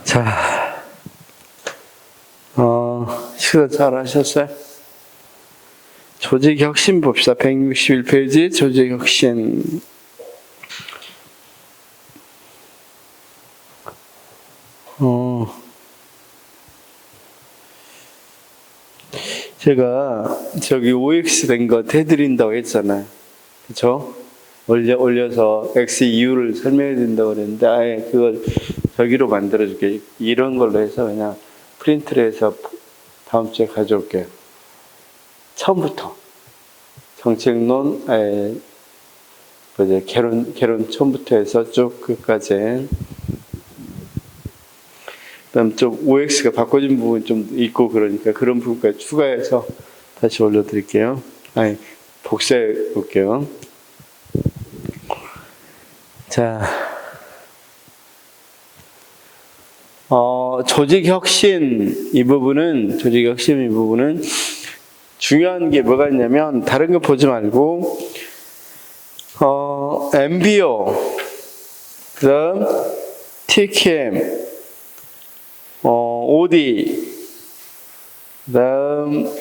자, 식사 잘 하셨어요? 조직혁신 봅시다. 161페이지 조직혁신. 제가 저기 OX 된 거 해드린다고 했잖아요. 그쵸? 올려서 X 이유를 설명해 드린다고 그랬는데, 아예 그걸 저기로 만들어줄게. 이런 걸로 해서 그냥 프린트를 해서 다음 주에 가져올게요. 처음부터. 정책론, 개론 처음부터 해서 쭉 끝까지. 그다음 좀 OX가 바꿔진 부분 좀 있고 그러니까 그런 부분까지 추가해서 다시 올려드릴게요. 복사해 볼게요. 자, 조직혁신 이 부분은 중요한 게 뭐가 있냐면, 다른 거 보지 말고 MBO, 그다음 TQM, OD, 그다음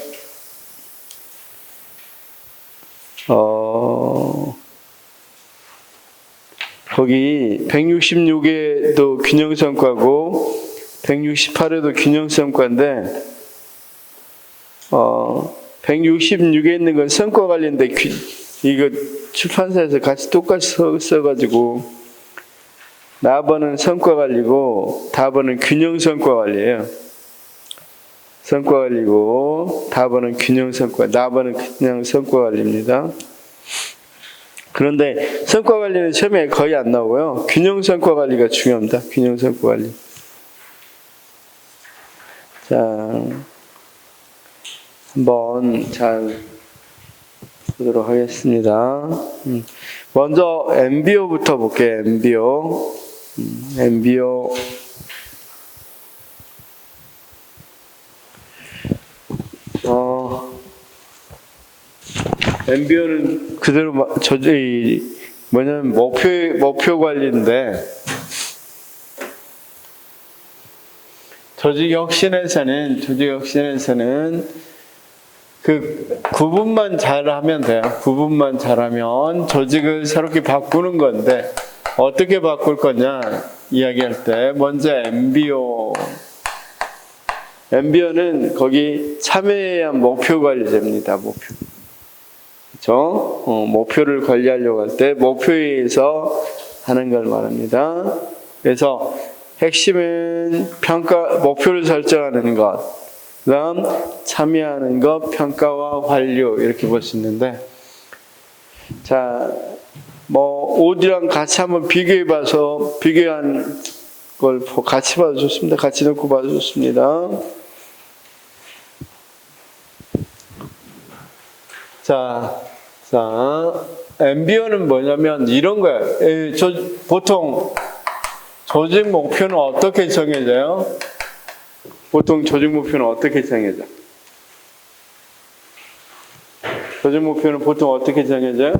거기 166에도 균형성과고 168에도 균형성과인데 166에 있는 건 성과 관련인데 이거 출판사에서 같이 똑같이 써가지고 나번은 성과 관리고 다번은 균형성과 관리예요. 성과 관리고 다번은 균형성과, 나번은 그냥 성과 관리입니다. 그런데 성과 관리는 처음에 거의 안 나오고요. 균형성과 관리가 중요합니다. 균형성과 관리. 자, 한번 잘 보도록 하겠습니다. 먼저 MBO부터 볼게요. MBO. MBO는 그대로 뭐냐면 목표 관리인데, 조직혁신에서는 그 구분만 잘하면 돼요. 구분만 잘하면 조직을 새롭게 바꾸는 건데, 어떻게 바꿀 거냐 이야기할 때 먼저 MBO는 거기 참여에 의한 목표 관리제입니다. 그렇죠? 목표를 관리하려고 할 때 목표에 의해서 하는 걸 말합니다. 그래서 핵심은 목표를 설정하는 것, 그다음 참여하는 것, 평가와 완료, 이렇게 볼 수 있는데, 자, OD랑 같이 한번 비교한 걸 같이 봐도 좋습니다. 같이 놓고 봐도 좋습니다. 자, MBO는 뭐냐면 이런 거예요. 보통 조직 목표는 어떻게 정해져요? 조직 목표는 보통 어떻게 정해져요?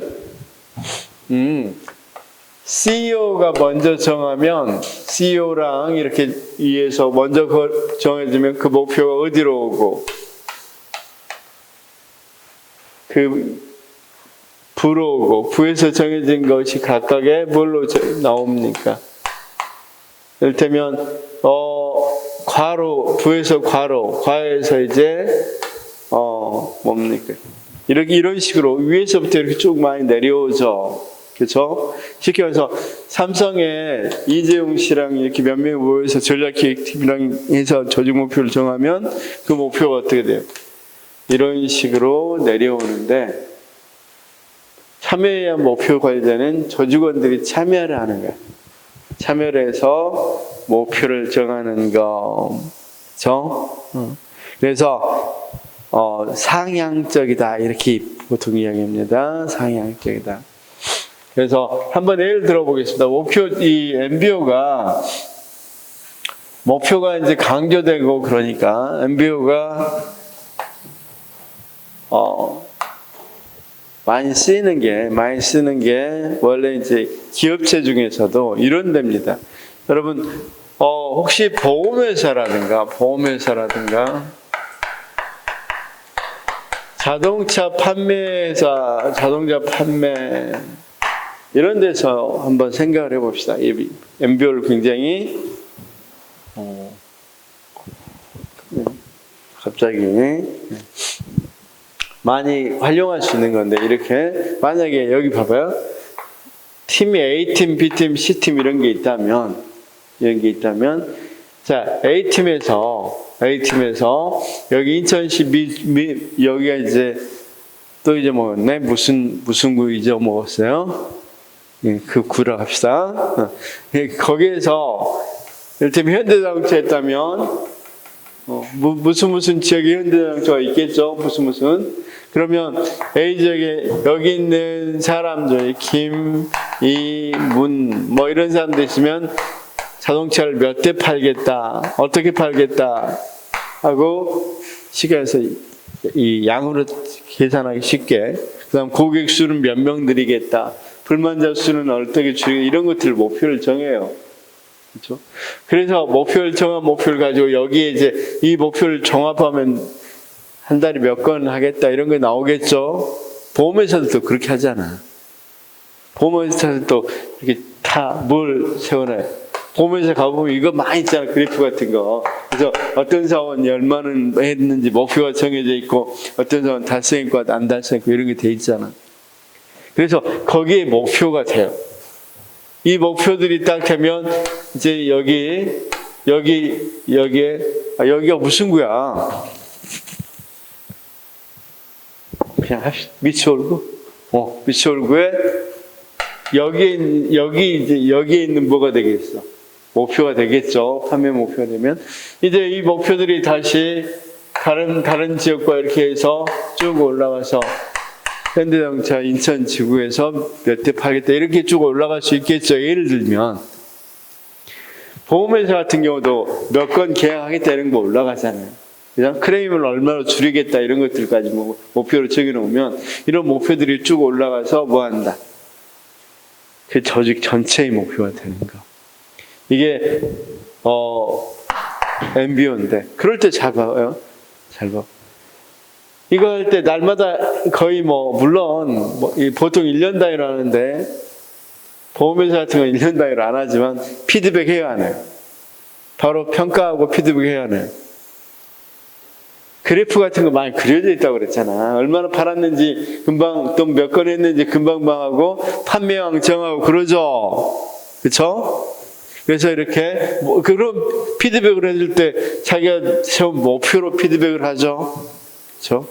CEO가 먼저 정하면, CEO랑 이렇게 위에서 먼저 정해지면 그 목표가 어디로 오고, 부로 오고, 부에서 정해진 것이 각각의 뭘로 나옵니까? 이를테면, 부에서 과에서 이제, 이런 식으로 위에서부터 이렇게 쭉 많이 내려오죠. 그렇죠? 쉽게 말해서 삼성의 이재용 씨랑 이렇게 몇 명이 모여서 전략기획팀이랑 해서 조직 목표를 정하면 그 목표가 어떻게 돼요? 이런 식으로 내려오는데, 참여에 의한 목표 관리자는 조직원들이 참여를 하는 거예요. 참여를 해서 목표를 정하는 거. 그렇죠? 그래서 상향적이다, 이렇게 보통 이야기합니다. 상향적이다. 그래서 한번 예를 들어보겠습니다. 이 MBO가 목표가 이제 강조되고, 그러니까 MBO가 많이 쓰이는 게 원래 이제 기업체 중에서도 이런 데입니다. 여러분, 혹시 보험회사라든가 자동차 판매사, 자동차 판매 이런 데서 한번 생각을 해봅시다. 이 MBO를 굉장히 갑자기 많이 활용할 수 있는 건데, 이렇게 만약에 여기 봐봐요. 팀이 A팀, B팀, C팀 이런 게 있다면 자, A팀에서 여기 인천시 여기가 이제 또 잊어먹었네. 무슨 구 잊어먹었어요? 그 구라 합시다. 거기에서 이를테면 현대자동차 했다면 무슨 지역에 현대자동차가 있겠죠? 무슨 그러면 A 지역에 여기 있는 사람들 김, 이, 문 뭐 이런 사람들 있으면 자동차를 몇 대 팔겠다, 어떻게 팔겠다 하고 시간에서 이 양으로 계산하기 쉽게, 그다음 고객 수는 몇 명 드리겠다, 불만자 수는 어떻게 줄이겠다, 이런 것들 목표를 정해요. 그렇죠? 그래서 목표를 가지고 여기에 이제 이 목표를 종합하면 한 달에 몇 건 하겠다 이런 게 나오겠죠. 보험회사도 그렇게 하잖아. 보험회사도 이렇게 다 뭘 세워놔요. 보험회사 가보면 이거 많이 있잖아. 그래프 같은 거. 그래서 어떤 사원이 얼마는 했는지 목표가 정해져 있고, 어떤 사원 달성했고 안 달성했고 이런 게 돼 있잖아. 그래서 거기에 목표가 돼요. 이 목표들이 딱 되면 이제 여기가 무슨 구야? 그냥 합시다. 미추홀구에 여기에 있는 뭐가 되겠어? 목표가 되겠죠. 판매 목표가 되면 이제 이 목표들이 다시 다른 지역과 이렇게 해서 쭉 올라가서 현대자동차 인천 지구에서 몇 대 팔겠다 이렇게 쭉 올라갈 수 있겠죠. 예를 들면 보험회사 같은 경우도 몇 건 계약하겠다 이런 거 올라가잖아요. 그냥 크레임을 얼마로 줄이겠다 이런 것들까지 목표로 정해놓으면 이런 목표들이 쭉 올라가서 뭐 한다? 그 조직 전체의 목표가 되는 거. 이게 MBO인데 그럴 때 잘 봐요. 잘 봐. 이거 할 때 날마다 거의 물론 보통 1년 단위로 하는데 보험회사 같은 건 1년 단위로 안 하지만 피드백 해야 하네요. 바로 평가하고 피드백 해야 하네요. 그래프 같은 거 많이 그려져 있다고 그랬잖아. 얼마나 팔았는지 금방, 또 몇 건 했는지 금방 하고 판매왕 정하고 그러죠. 그렇죠? 그래서 이렇게 그런 피드백을 해줄 때 자기가 세운 목표로 피드백을 하죠. 그렇죠?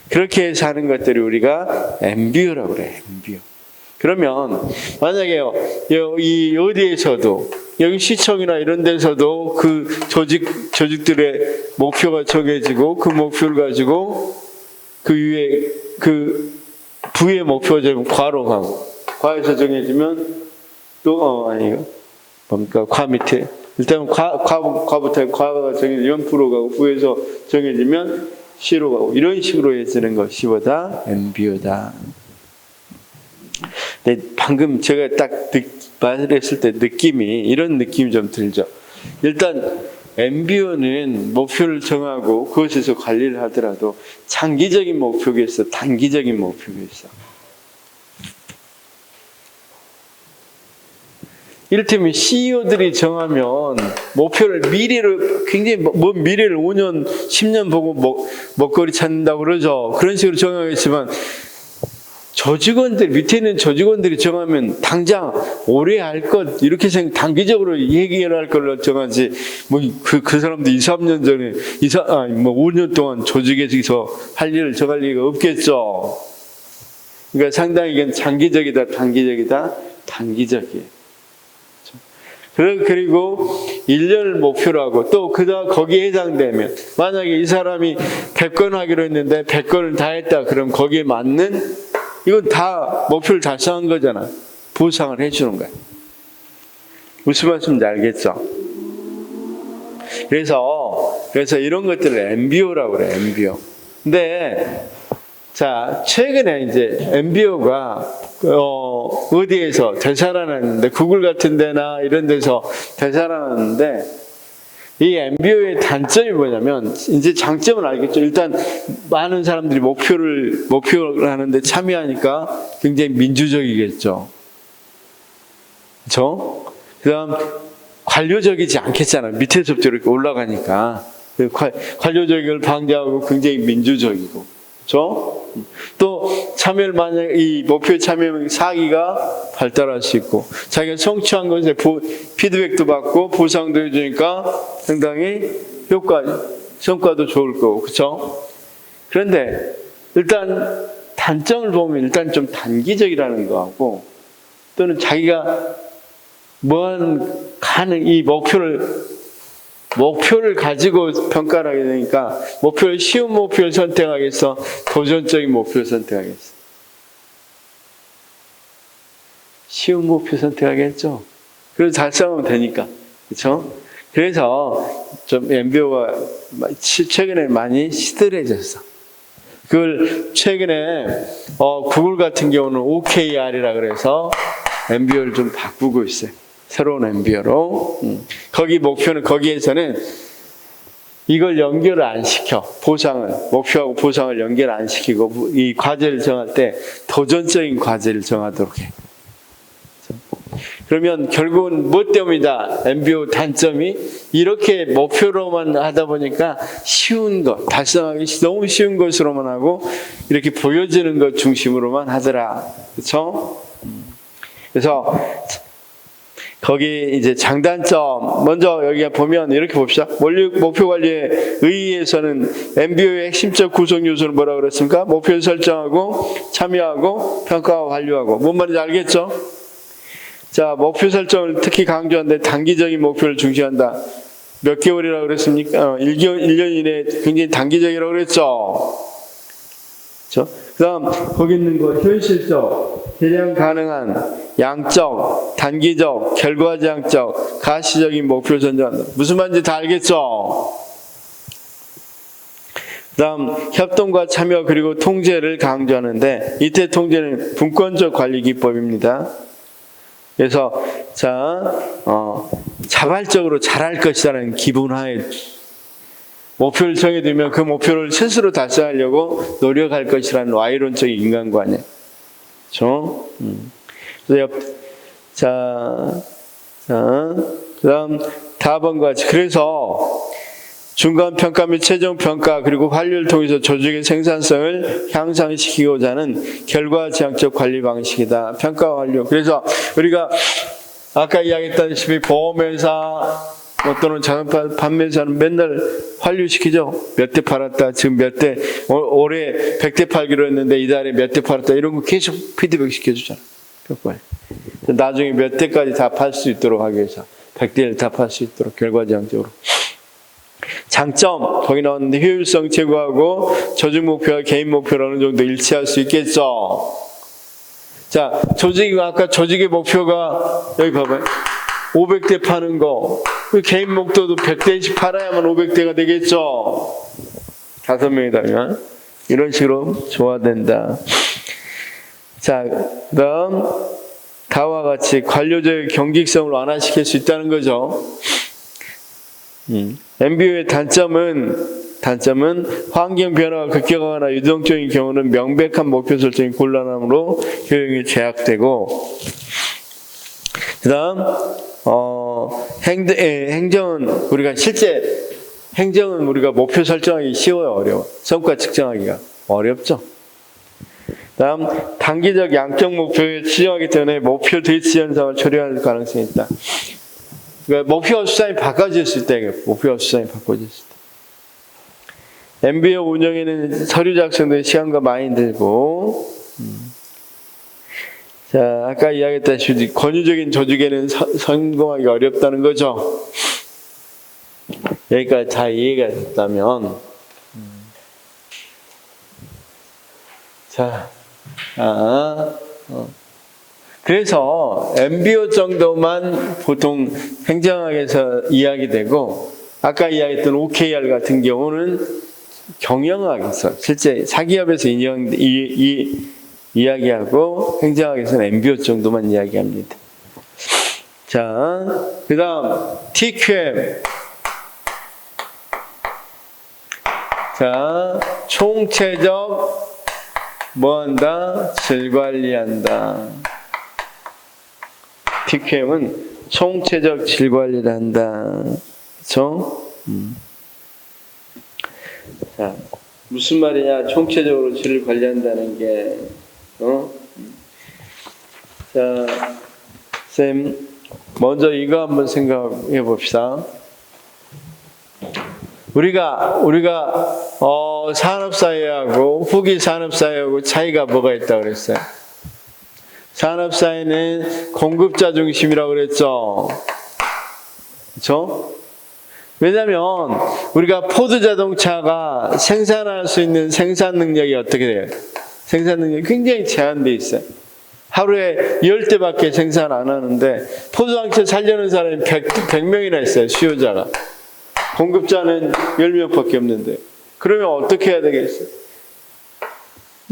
그렇게 해서 하는 것들이 우리가 MBO라고 그래. MBO. 그러면 만약에요, 이 어디에서도 여기 시청이나 이런 데서도 그 조직들의 목표가 정해지고 그 목표를 가지고 그 위에 그 부의 목표가 좀 과로 가고 과에서 정해지면 또 아니요 뭡니까 과 밑에 일단 과부터 과가 정해지면 부로 가고 부에서 정해지면 C로 가고 이런 식으로 해지는 것이 뭐다? MBO다. 네, 방금 제가 딱 말했을 때 이런 느낌이 좀 들죠. 일단 MBO는 목표를 정하고 그것에서 관리를 하더라도 장기적인 목표가 있어, 단기적인 목표가 있어. 이를테면 CEO들이 정하면 목표를 굉장히 먼 미래를 5년, 10년 보고 먹거리 찾는다고 그러죠. 그런 식으로 정하겠지만 밑에 있는 조직원들이 정하면 당장 오래 할 것, 이렇게 단기적으로 해결할 걸 정하지, 그 사람도 2, 3년 전에, 5년 동안 조직에서 할 일을 정할 리가 없겠죠. 그러니까 상당히 이건 장기적이다, 단기적이다, 단기적이에요. 그리고 1년을 목표로 하고 또 거기에 해당되면 만약에 이 사람이 100건 하기로 했는데 100건을 다 했다. 그럼 거기에 맞는 이건 다 목표를 달성한 거잖아. 보상을 해주는 거야. 무슨 말씀인지 알겠죠? 그래서 이런 것들을 MBO라고 그래. MBO. 근데 자, 최근에 이제 MBO가 어디에서 되살아났는데, 구글 같은 데나 이런 데서 되살아났는데, 이 MBO의 단점이 뭐냐면, 이제 장점은 알겠죠. 일단 많은 사람들이 목표를 하는데 참여하니까 굉장히 민주적이겠죠. 그렇죠? 그다음 관료적이지 않겠잖아요. 밑에서부터 이렇게 올라가니까. 관료적인 걸 방지하고 굉장히 민주적이고. 그렇죠? 또 참여를 만약 이 목표에 참여하면 사기가 발달할 수 있고, 자기가 성취한 것에 피드백도 받고 보상도 해주니까 상당히 성과도 좋을 거고. 그렇죠? 그런데 일단 단점을 보면 일단 좀 단기적이라는 거하고, 또는 자기가 가는 이 목표를 가지고 평가를 하게 되니까, 쉬운 목표를 선택하겠어? 도전적인 목표를 선택하겠어? 쉬운 목표 선택하겠죠? 그래서 달성하면 되니까. 그렇죠? 그래서 좀 MBO가 최근에 많이 시들해졌어. 그걸 최근에 구글 같은 경우는 OKR이라 그래서 MBO를 좀 바꾸고 있어요. 새로운 MBO로. 거기 목표는, 거기에서는 이걸 연결을 안 시켜. 목표하고 보상을 연결 안 시키고, 이 과제를 정할 때 도전적인 과제를 정하도록 해. 그러면 결국은 뭐 때문이다? MBO 단점이 이렇게 목표로만 하다 보니까 쉬운 것, 달성하기 너무 쉬운 것으로만 하고, 이렇게 보여지는 것 중심으로만 하더라. 그렇죠? 그래서 거기 이제 장단점, 먼저 여기 보면 이렇게 봅시다. 목표 관리에 의의에서는 MBO의 핵심적 구성 요소는 뭐라고 그랬습니까? 목표를 설정하고 참여하고 평가하고 완료하고. 뭔 말인지 알겠죠? 자, 목표 설정을 특히 강조하는데 단기적인 목표를 중시한다. 몇 개월이라고 그랬습니까? 1년 이내에 굉장히 단기적이라고 그랬죠? 그렇죠? 그 다음 거기 있는 거 현실적, 대량 가능한, 양적, 단기적, 결과지향적, 가시적인 목표를 선정한다. 무슨 말인지 다 알겠죠? 그 다음 협동과 참여 그리고 통제를 강조하는데, 이때 통제는 분권적 관리 기법입니다. 그래서 자발적으로 잘할 것이라는 기본하에 목표를 정해두면 그 목표를 스스로 달성하려고 노력할 것이라는 Y론적인 인간관이에요. 그렇죠? 그다음 다음과 같이, 그래서 중간 평가 및 최종 평가 그리고 관리를 통해서 조직의 생산성을 향상시키고자 하는 결과지향적 관리 방식이다. 평가 완료. 그래서 우리가 아까 이야기했다시피 보험회사 또는 자동차 판매사는 맨날 환류시키죠. 몇 대 팔았다. 지금 몇 대, 올해 100대 팔기로 했는데 이달에 몇 대 팔았다. 이런 거 계속 피드백 시켜주잖아. 나중에 몇 대까지 다 팔 수 있도록 하기 위해서 100대를 다 팔 수 있도록 결과지향적으로. 장점, 거기 나왔는데 효율성 제고하고 조직 목표와 개인 목표를 어느 정도 일치할 수 있겠죠. 자, 아까 조직의 목표가 여기 봐봐요. 500대 파는 거. 개인 목표도 100대씩 팔아야만 500대가 되겠죠. 5명이다. 이런 식으로 조화된다. 자, 그다음 다와 같이 관료적인 경직성을 완화시킬 수 있다는 거죠. MBO의 단점은 환경 변화가 급격하거나 유동적인 경우는 명백한 목표 설정이 곤란함으로 효용이 제약되고, 그다음 행정은 우리가 목표 설정하기 쉬워요, 어려워? 성과 측정하기가 어렵죠. 다음 단기적 양적 목표에 치중하기 때문에 목표 대치 현상을 초래할 가능성이 있다. 그러니까 목표와 수단이 바꿔질 수 있다. 목표와 수단이 바꿔질 수 있다. MBO 운영에는 서류 작성도 시간과 많이 들고, 자, 아까 이야기했다시피 권위적인 조직에는 성공하기 어렵다는 거죠. 여기까지 다 이해가 됐다면, 그래서 MBO 정도만 보통 행정학에서 이야기되고, 아까 이야기했던 OKR 같은 경우는 경영학에서 실제 사기업에서 이야기하고 행정학에서는 MBO 정도만 이야기합니다. 자, 그 다음 TQM. 자, 총체적 뭐한다? 질관리한다. TQM은 총체적 질관리를 한다. 그렇죠? 자, 무슨 말이냐? 총체적으로 질을 관리한다는 게, 자, 쌤, 먼저 이거 한번 생각해 봅시다. 우리가 산업사회하고 후기 산업사회하고 차이가 뭐가 있다고 그랬어요? 산업사회는 공급자 중심이라고 그랬죠. 그렇죠? 왜냐하면 우리가 포드 자동차가 생산할 수 있는 생산 능력이 어떻게 돼요? 생산 능력이 굉장히 제한되어 있어요. 하루에 10대밖에 생산 안 하는데 포드 자동차 살려는 사람이 100명이나 있어요. 수요자가. 공급자는 10명밖에 없는데. 그러면 어떻게 해야 되겠어요?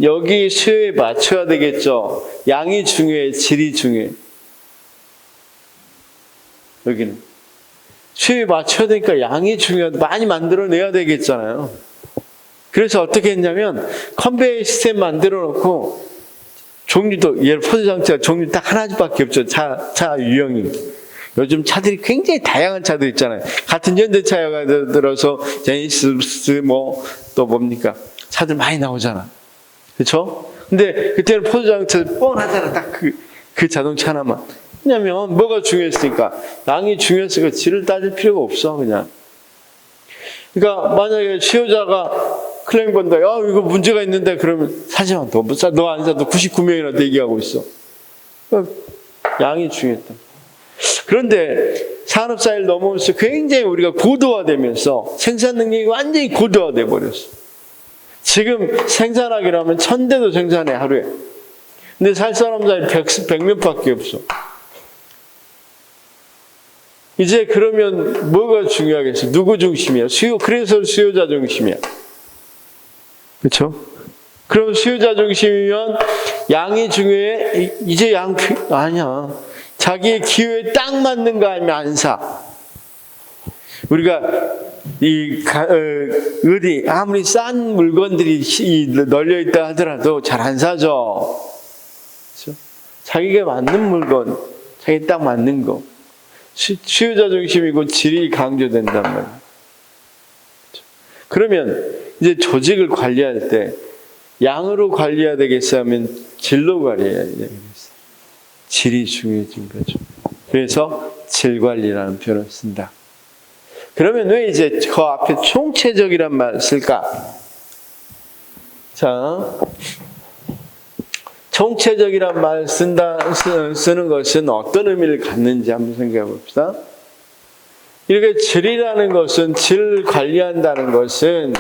여기 수요에 맞춰야 되겠죠. 양이 중요해, 질이 중요해. 여기는. 수요에 맞춰야 되니까 양이 중요하다. 많이 만들어내야 되겠잖아요. 그래서 어떻게 했냐면 컨베이어 시스템 만들어 놓고 종류도, 예를 포드장치가 종류 딱 하나밖에 없죠. 차 유형이. 요즘 차들이 굉장히 다양한 차들 있잖아요. 같은 현대차가 들어서 제니시스 또 뭡니까? 차들 많이 나오잖아. 그렇죠? 근데 그때는 포드장치 뻔하잖아. 딱 그 자동차 하나만. 왜냐면 뭐가 중요했으니까. 양이 중요했으니까 질을 따질 필요가 없어 그냥. 그러니까 만약에 수요자가 클레임 건다. 야 이거 문제가 있는데 그러면 사지마. 너 안 사. 너 99명이나 대기하고 있어. 그러니까 양이 중요했다. 그런데 산업사회를 넘어오면서 굉장히 우리가 고도화되면서 생산 능력이 완전히 고도화돼 버렸어. 지금 생산하기로 하면 1000대도 생산해 하루에. 근데 살 사람들이 100명밖에 없어. 이제 그러면 뭐가 중요하겠어? 누구 중심이야? 그래서 수요자 중심이야. 그렇죠? 그럼 수요자 중심이면 양이 중요해? 이제 아니야. 자기의 기호에 딱 맞는 거 아니면 안 사. 우리가 어디 아무리 싼 물건들이 널려 있다 하더라도 잘 안 사죠. 그렇죠? 자기가 맞는 물건, 자기 딱 맞는 거. 수요자 중심이고 질이 강조된단 말이에요. 그렇죠? 그러면 이제 조직을 관리할 때 양으로 관리해야 되겠어 하면 질로 관리해야 되겠어. 질이 중요해진 거죠. 그래서 질관리라는 표현을 쓴다. 그러면 왜 이제 그 앞에 총체적이란 말을 쓸까? 자, 총체적이란 말을 쓰는 것은 어떤 의미를 갖는지 한번 생각해 봅시다. 이렇게 질이라는 것은, 질을 관리한다는 것은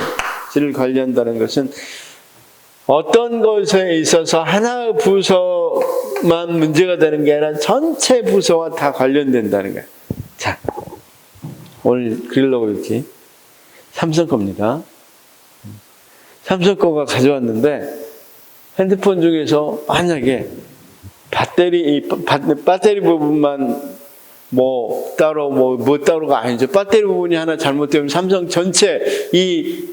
어떤 것에 있어서 하나의 부서만 문제가 되는 게 아니라 전체 부서와 다 관련된다는 거예요. 자, 오늘 그리려고 이렇게 삼성 겁니다. 삼성 거가 가져왔는데 핸드폰 중에서 만약에 배터리 부분만 따로가 아니죠. 배터리 부분이 하나 잘못되면 삼성 전체 이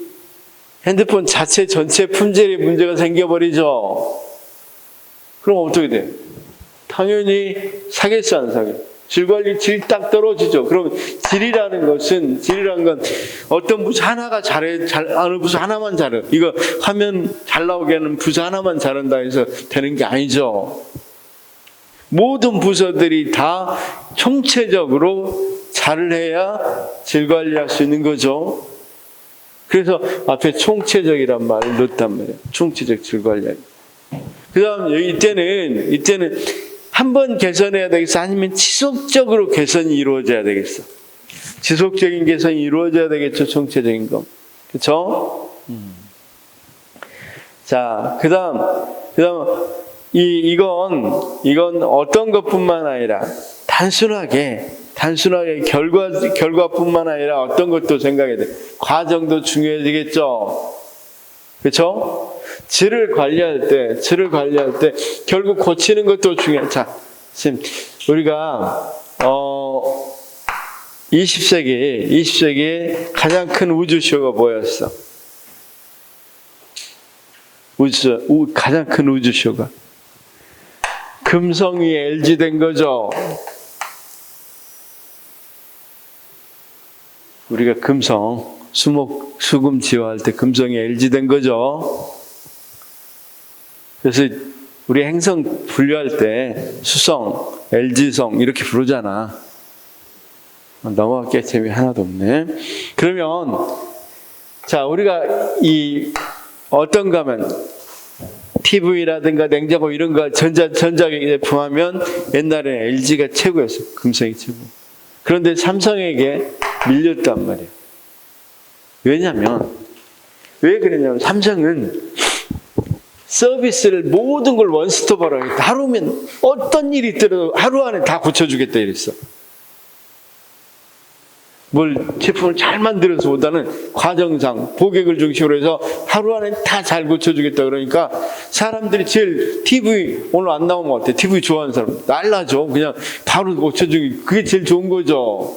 핸드폰 자체 전체 품질에 문제가 생겨버리죠. 그럼 어떻게 돼요? 당연히 사겠어, 안 사겠어? 질관리 질이 딱 떨어지죠. 그럼 질이라는 건 어떤 부서 하나가 어느 부서 하나만 잘해. 이거 화면 잘 나오게 하는 부서 하나만 잘한다 해서 되는 게 아니죠. 모든 부서들이 다 총체적으로 잘을 해야 질관리할 수 있는 거죠. 그래서 앞에 총체적이란 말을 넣었단 말이에요. 총체적 질관리. 그 다음 이때는 한 번 개선해야 되겠어? 아니면 지속적으로 개선이 이루어져야 되겠어? 지속적인 개선이 이루어져야 되겠죠? 총체적인 거. 그렇죠? 자, 그 다음 이건 어떤 것뿐만 아니라 단순하게 결과뿐만 아니라 어떤 것도 생각해야 돼. 과정도 중요해지겠죠? 그렇죠? 질을 관리할 때 결국 고치는 것도 중요해. 자, 지금 우리가 20세기에 가장 큰 우주쇼가 뭐였어? 가장 큰 우주쇼가 금성이 LG 된 거죠. 우리가 금성, 수금 지화할 때 금성이 LG 된 거죠. 그래서 우리 행성 분류할 때 수성, LG성 이렇게 부르잖아. 넘어갈 게 재미 하나도 없네. 그러면 자, 우리가 어떤가 하면 TV라든가 냉장고 이런 거 전자제품 하면 옛날에는 LG가 최고였어. 금성이 최고. 그런데 삼성에게 밀렸단 말이에요. 왜냐면 왜 그러냐면 삼성은 서비스를 모든 걸 원스톱으로 하겠다. 하루면 어떤 일이 있더라도 하루 안에 다 고쳐주겠다 이랬어. 뭘 제품을 잘 만들어서 보다는 과정상 고객을 중심으로 해서 하루 안에 다 잘 고쳐주겠다. 그러니까 사람들이 제일 TV 오늘 안 나오면 어때? TV 좋아하는 사람 날라죠. 그냥 바로 고쳐주기 그게 제일 좋은 거죠.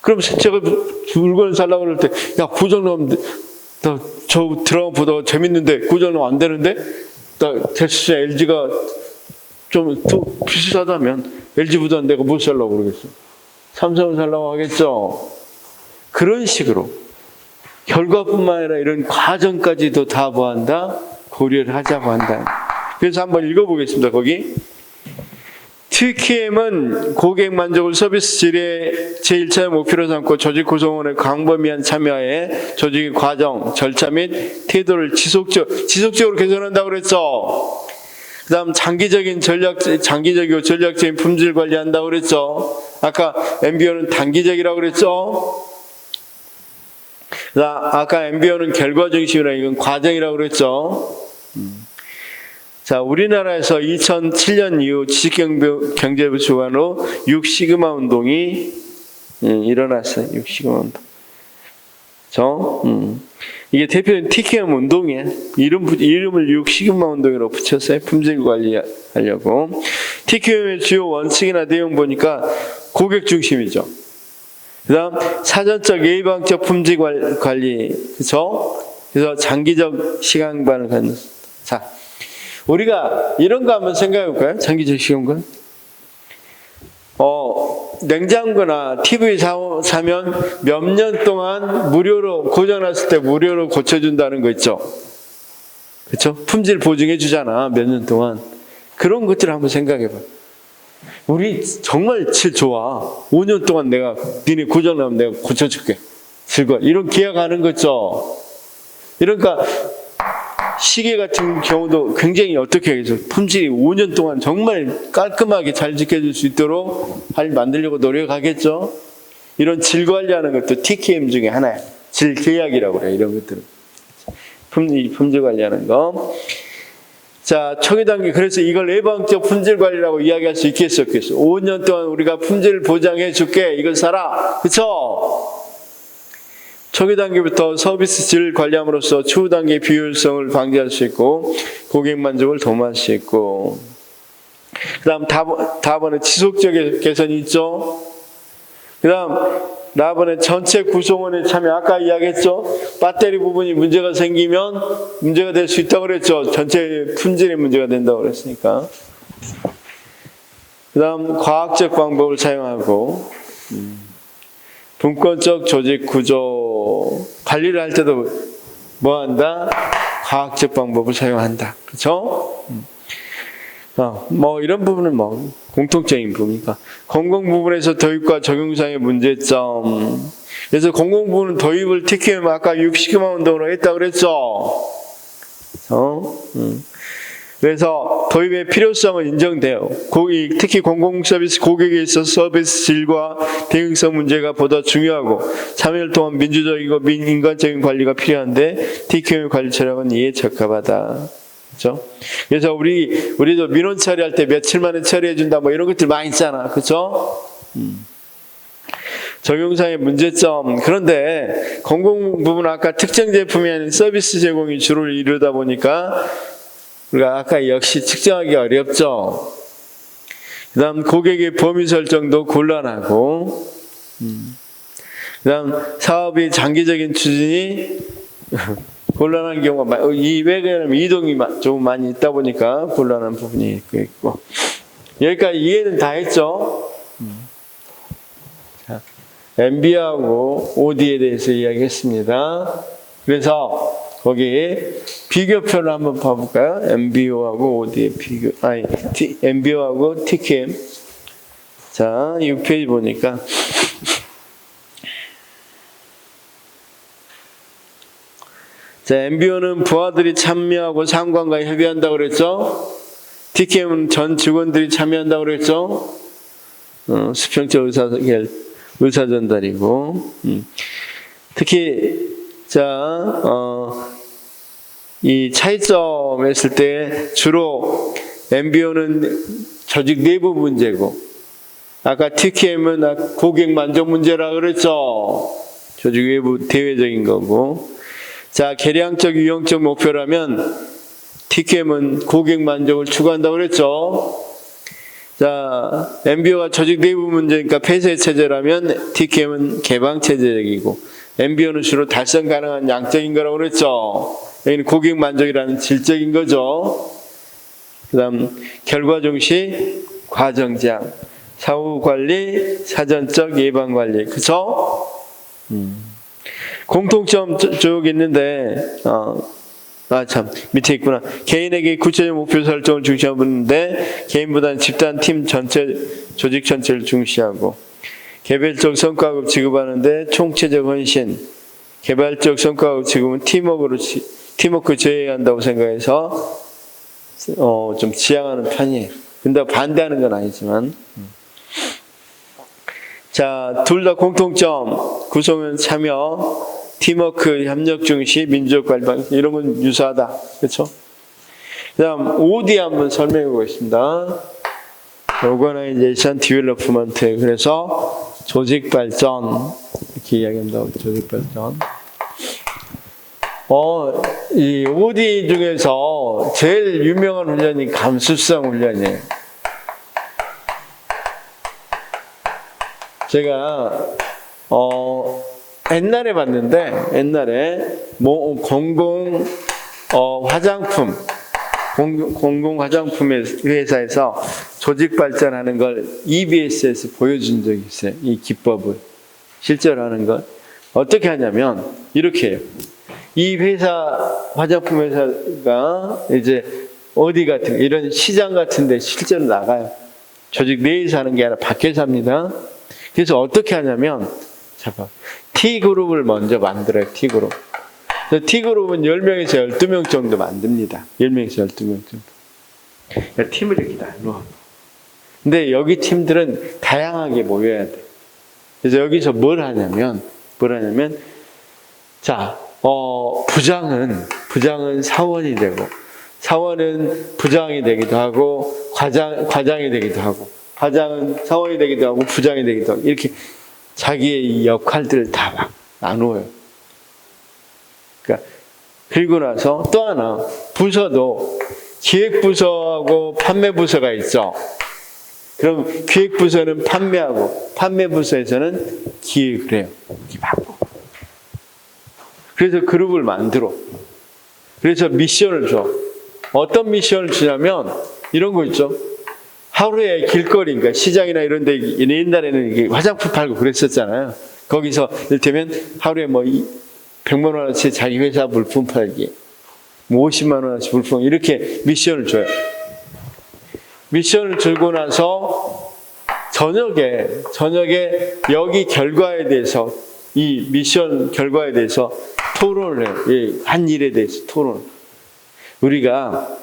그럼 제가 물건을 살라고 그럴 때 야 고장 나면 저 드라마 보다가 재밌는데 고장 나면 안 되는데 대수자 LG가 좀 더 비싸다면 LG보다는 내가 못 살라고 그러겠어. 삼성을 살라고 하겠죠. 그런 식으로 결과뿐만 아니라 이런 과정까지도 다 뭐한다? 고려를 하자고 한다. 그래서 한번 읽어보겠습니다. 거기 TQM은 고객 만족을 서비스 질의 제1차의 목표로 삼고 조직 구성원의 광범위한 참여에 조직의 과정, 절차 및 태도를 지속적으로 개선한다고 그랬죠. 그 다음 장기적이고 전략적인 품질 관리한다고 그랬죠. 아까 MBO는 단기적이라고 그랬죠. 아까 MBO는 결과 중심이라 이건 과정이라고 그랬죠. 자, 우리나라에서 2007년 이후 지식경제부 주관으로 6시그마 운동이 일어났어요. 6시그마 운동. 이게 대표적인 TQM 운동이에요. 이름을 6시그마 운동으로 붙였어요. 품질 관리하려고. TQM의 주요 원칙이나 내용 보니까 고객 중심이죠. 그 다음 사전적 예방적 품질 관리. 그렇죠? 그래서 장기적 시간관을 갖는. 자, 우리가 이런 거 한번 생각해 볼까요? 장기적 시간관. 냉장고나 TV 사면 몇 년 동안 무료로 고장났을 때 무료로 고쳐준다는 거 있죠. 그렇죠? 품질 보증해 주잖아. 몇 년 동안. 그런 것들을 한번 생각해 봐. 우리 정말 질 좋아. 5년 동안 니네 고장나면 내가 고쳐줄게. 즐거워. 이런 계약하는 거죠. 이러니까 시계 같은 경우도 굉장히 어떻게 해서 품질이 5년 동안 정말 깔끔하게 잘 지켜줄 수 있도록 만들려고 노력하겠죠. 이런 질 관리하는 것도 TQM 중에 하나예요. 질 계약이라고 그래요. 이런 것들은 품질 관리하는 거. 자, 초기 단계 그래서 이걸 예방적 품질 관리라고 이야기할 수 있겠어, 없겠어? 5년 동안 우리가 품질 보장해 줄게. 이걸 사라. 그렇죠? 초기 단계부터 서비스 질 관리함으로써 추후 단계 비효율성을 방지할 수 있고 고객 만족을 도모할 수 있고, 그 다음 다번에 지속적 개선이 있죠. 그 다음 라번에 전체 구성원의 참여. 아까 이야기했죠. 배터리 부분이 문제가 생기면 문제가 될 수 있다고 그랬죠. 전체 품질에 문제가 된다고 그랬으니까. 그 다음 과학적 방법을 사용하고, 분권적 조직 구조 관리를 할 때도 뭐 한다? 과학적 방법을 사용한다. 그렇죠? 뭐 이런 부분은 뭐 공통적인 부분이니까. 공공 부분에서 도입과 적용상의 문제점. 그래서 공공 부분은 도입을 TQM 아까 6시그마 운동으로 했다고 그랬죠. 그래서 도입의 필요성은 인정돼요. 특히 공공 서비스 고객에 있어서 서비스 질과 대응성 문제가 보다 중요하고 참여를 통한 민주적이고 인간적인 관리가 필요한데 TQM 관리 철학은 이에 적합하다. 그렇죠? 그래서 우리도 민원 처리할 때 며칠 만에 처리해 준다 뭐 이런 것들 많이 있잖아. 그렇죠? 적용상의 문제점. 그런데 공공 부분은 아까 특정 제품이 아닌 서비스 제공이 주를 이루다 보니까 우리가 아까 역시 측정하기 어렵죠. 그 다음 고객의 범위 설정도 곤란하고, 그 다음 사업이 장기적인 추진이 곤란한 경우가 왜 그러냐면 이동이 좀 많이 있다 보니까 곤란한 부분이 있고. 여기까지 이해는 다 했죠. 자, MB하고 OD에 대해서 이야기했습니다. 그래서 거기 비교표를 한번 봐볼까요? MBO하고 OD의 비교, MBO하고 TQM. 자, 6페이지 보니까 자, MBO는 부하들이 참여하고 상관과 협의한다고 그랬죠? TQM은 전 직원들이 참여한다고 그랬죠? 수평적 의사전달이고, 특히, 자, 이 차이점 했을 때 주로 MBO는 조직 내부 문제고, 아까 TQM은 고객 만족 문제라 그랬죠? 조직 외부 대외적인 거고, 자, 계량적 유형적 목표라면 TQM은 고객 만족을 추구한다고 그랬죠. 자, MBO가 조직 내부 문제니까 폐쇄 체제라면 TQM은 개방 체제적이고, MBO는 주로 달성 가능한 양적인 거라고 그랬죠. 여기는 고객 만족이라는 질적인 거죠. 그 다음 결과 중시 과정 제한, 사후 관리, 사전적 예방 관리. 그쵸? 공통점 쭉 있는데, 밑에 있구나. 개인에게 구체적 목표 설정을 중시하는데, 개인보다는 집단, 팀 전체, 조직 전체를 중시하고, 개별적 성과급 지급하는데, 총체적 헌신, 개발적 성과급 지급은 팀워크 제외한다고 생각해서, 좀 지향하는 편이에요. 근데 반대하는 건 아니지만. 자, 둘 다 공통점, 구성원 참여, 팀워크, 협력 중시, 민족 관리 이런 건 유사하다. 그렇죠? 그다음 OD 한번 설명해 보겠습니다. Organization Development. 그래서 조직 발전 이렇게 이야기합니다. 조직 발전. 이 OD 중에서 제일 유명한 훈련이 감수성 훈련이에요. 제가 옛날에 봤는데, 공공 화장품 회사에서 조직 발전하는 걸 EBS에서 보여준 적이 있어요. 이 기법을 실제로 하는 걸 어떻게 하냐면 이렇게 해요. 이 화장품 회사가 이제 어디 같은 이런 시장 같은데 실제로 나가요. 조직 내에서 하는 게 아니라 밖에서 합니다. 그래서 어떻게 하냐면 T그룹을 먼저 만들어요. T그룹. T그룹은 10명에서 12명 정도 만듭니다. 10명에서 12명 정도. 팀을 이렇게 나누어. 근데 여기 팀들은 다양하게 모여야 돼. 그래서 여기서 뭘 하냐면, 자, 부장은 사원이 되고, 사원은 부장이 되기도 하고, 과장이 되기도 하고, 과장은 사원이 되기도 하고, 부장이 되기도 하고, 이렇게 자기의 역할들을 다 막 나누어요. 그러니까, 그리고 나서 또 하나, 부서도 기획부서하고 판매부서가 있죠. 그럼 기획부서는 판매하고, 판매부서에서는 기획을 해요. 이렇게 바꾸고. 그래서 그룹을 만들어. 그래서 미션을 줘. 어떤 미션을 주냐면, 이런 거 있죠. 하루에 길거리, 그러니까 시장이나 이런 데, 옛날에는 이게 화장품 팔고 그랬었잖아요. 거기서, 이를테면, 하루에 100만 원어치 자기 회사 물품 팔기, 50만 원어치 물품, 이렇게 미션을 줘요. 미션을 주고 나서, 저녁에 여기 결과에 대해서, 이 미션 결과에 대해서 토론을 해요. 한 일에 대해서 토론. 우리가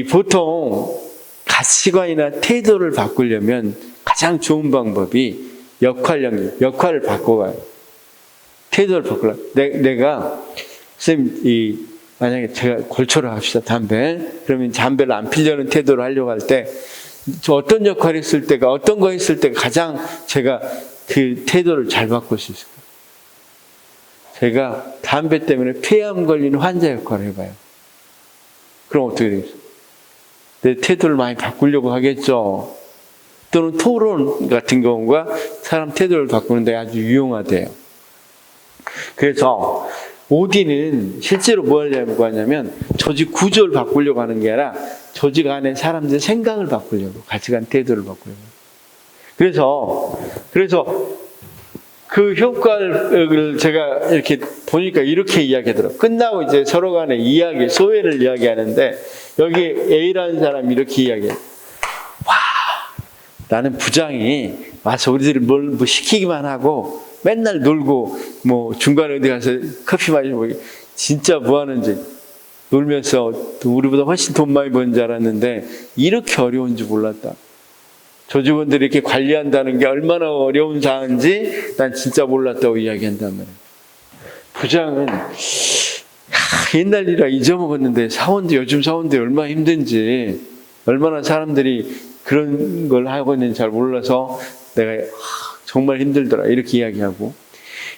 보통 가치관이나 태도를 바꾸려면 가장 좋은 방법이 역할을 바꿔가요. 태도를 바꾸려. 내가 선생님 만약에 제가 골초를 합시다. 담배. 그러면 담배를 안 피려는 태도를 하려고 할 때 저 어떤 역할을 했을 때가, 어떤 거 했을 때가 가장 제가 그 태도를 잘 바꿀 수 있을까요? 제가 담배 때문에 폐암 걸리는 환자 역할을 해봐요. 그럼 어떻게 되겠어요? 내 태도를 많이 바꾸려고 하겠죠. 또는 토론 같은 경우가 사람 태도를 바꾸는 데 아주 유용하대요. 그래서 OD는 실제로 뭐 하려고 하냐면 조직 구조를 바꾸려고 하는 게 아니라 조직 안에 사람들의 생각을 바꾸려고, 가치관 태도를 바꾸려고. 그래서 그 효과를 제가 이렇게 보니까 이렇게 이야기하더라고요. 끝나고 이제 서로 간에 이야기, 소회를 이야기하는데 여기 A라는 사람이 이렇게 이야기해요. 와, 나는 부장이 와서 우리들을 뭐 시키기만 하고 맨날 놀고 뭐 중간에 어디 가서 커피 마시고 진짜 뭐 하는지 놀면서 우리보다 훨씬 돈 많이 버는 줄 알았는데 이렇게 어려운 줄 몰랐다. 조직원들이 이렇게 관리한다는 게 얼마나 어려운 사안인지 난 진짜 몰랐다고 이야기한단 말이에요. 부장은 옛날 일이라 잊어먹었는데 요즘 사원들이 얼마나 힘든지, 얼마나 사람들이 그런 걸 하고 있는지 잘 몰라서 내가 정말 힘들더라 이렇게 이야기하고,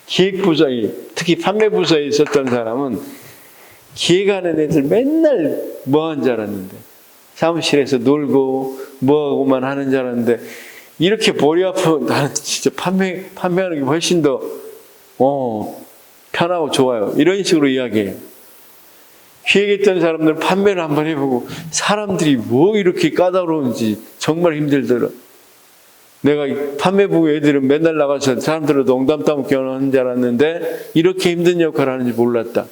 기획부서에, 특히 판매부서에 있었던 사람은 기획하는 애들 맨날 뭐 하는 줄 알았는데 사무실에서 놀고 뭐하고만 하는 줄 알았는데 이렇게 머리 아프면 나는 진짜 판매하는 게 훨씬 더 편하고 좋아요. 이런 식으로 이야기해요. 기획했던 사람들 판매를 한번 해보고 사람들이 뭐 이렇게 까다로운지 정말 힘들더라. 내가 판매부 애들은 맨날 나가서 사람들을 농담 따먹게 하는 줄 알았는데 이렇게 힘든 역할을 하는지 몰랐다.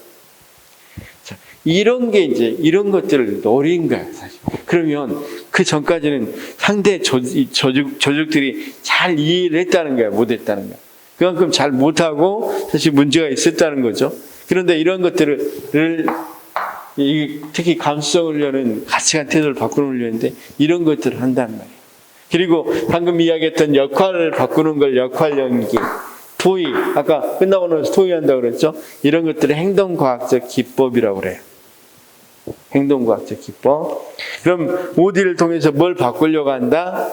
자, 이런 게 이제 이런 것들을 노린 거야 사실. 그러면 그 전까지는 상대 조직들이 잘 이해를 했다는 거야, 못했다는 거야. 그만큼 잘 못하고 사실 문제가 있었다는 거죠. 그런데 이런 것들을 특히 감수성 훈련은 가치관 태도를 바꾸는 훈련인데 이런 것들을 한단 말이에요. 그리고 방금 이야기했던 역할을 바꾸는 걸 역할 연기, 토의, 아까 끝나고 나서 토의 한다고 그랬죠? 이런 것들을 행동과학적 기법이라고 그래요. 행동과학적 기법. 그럼 OD를 통해서 뭘 바꾸려고 한다?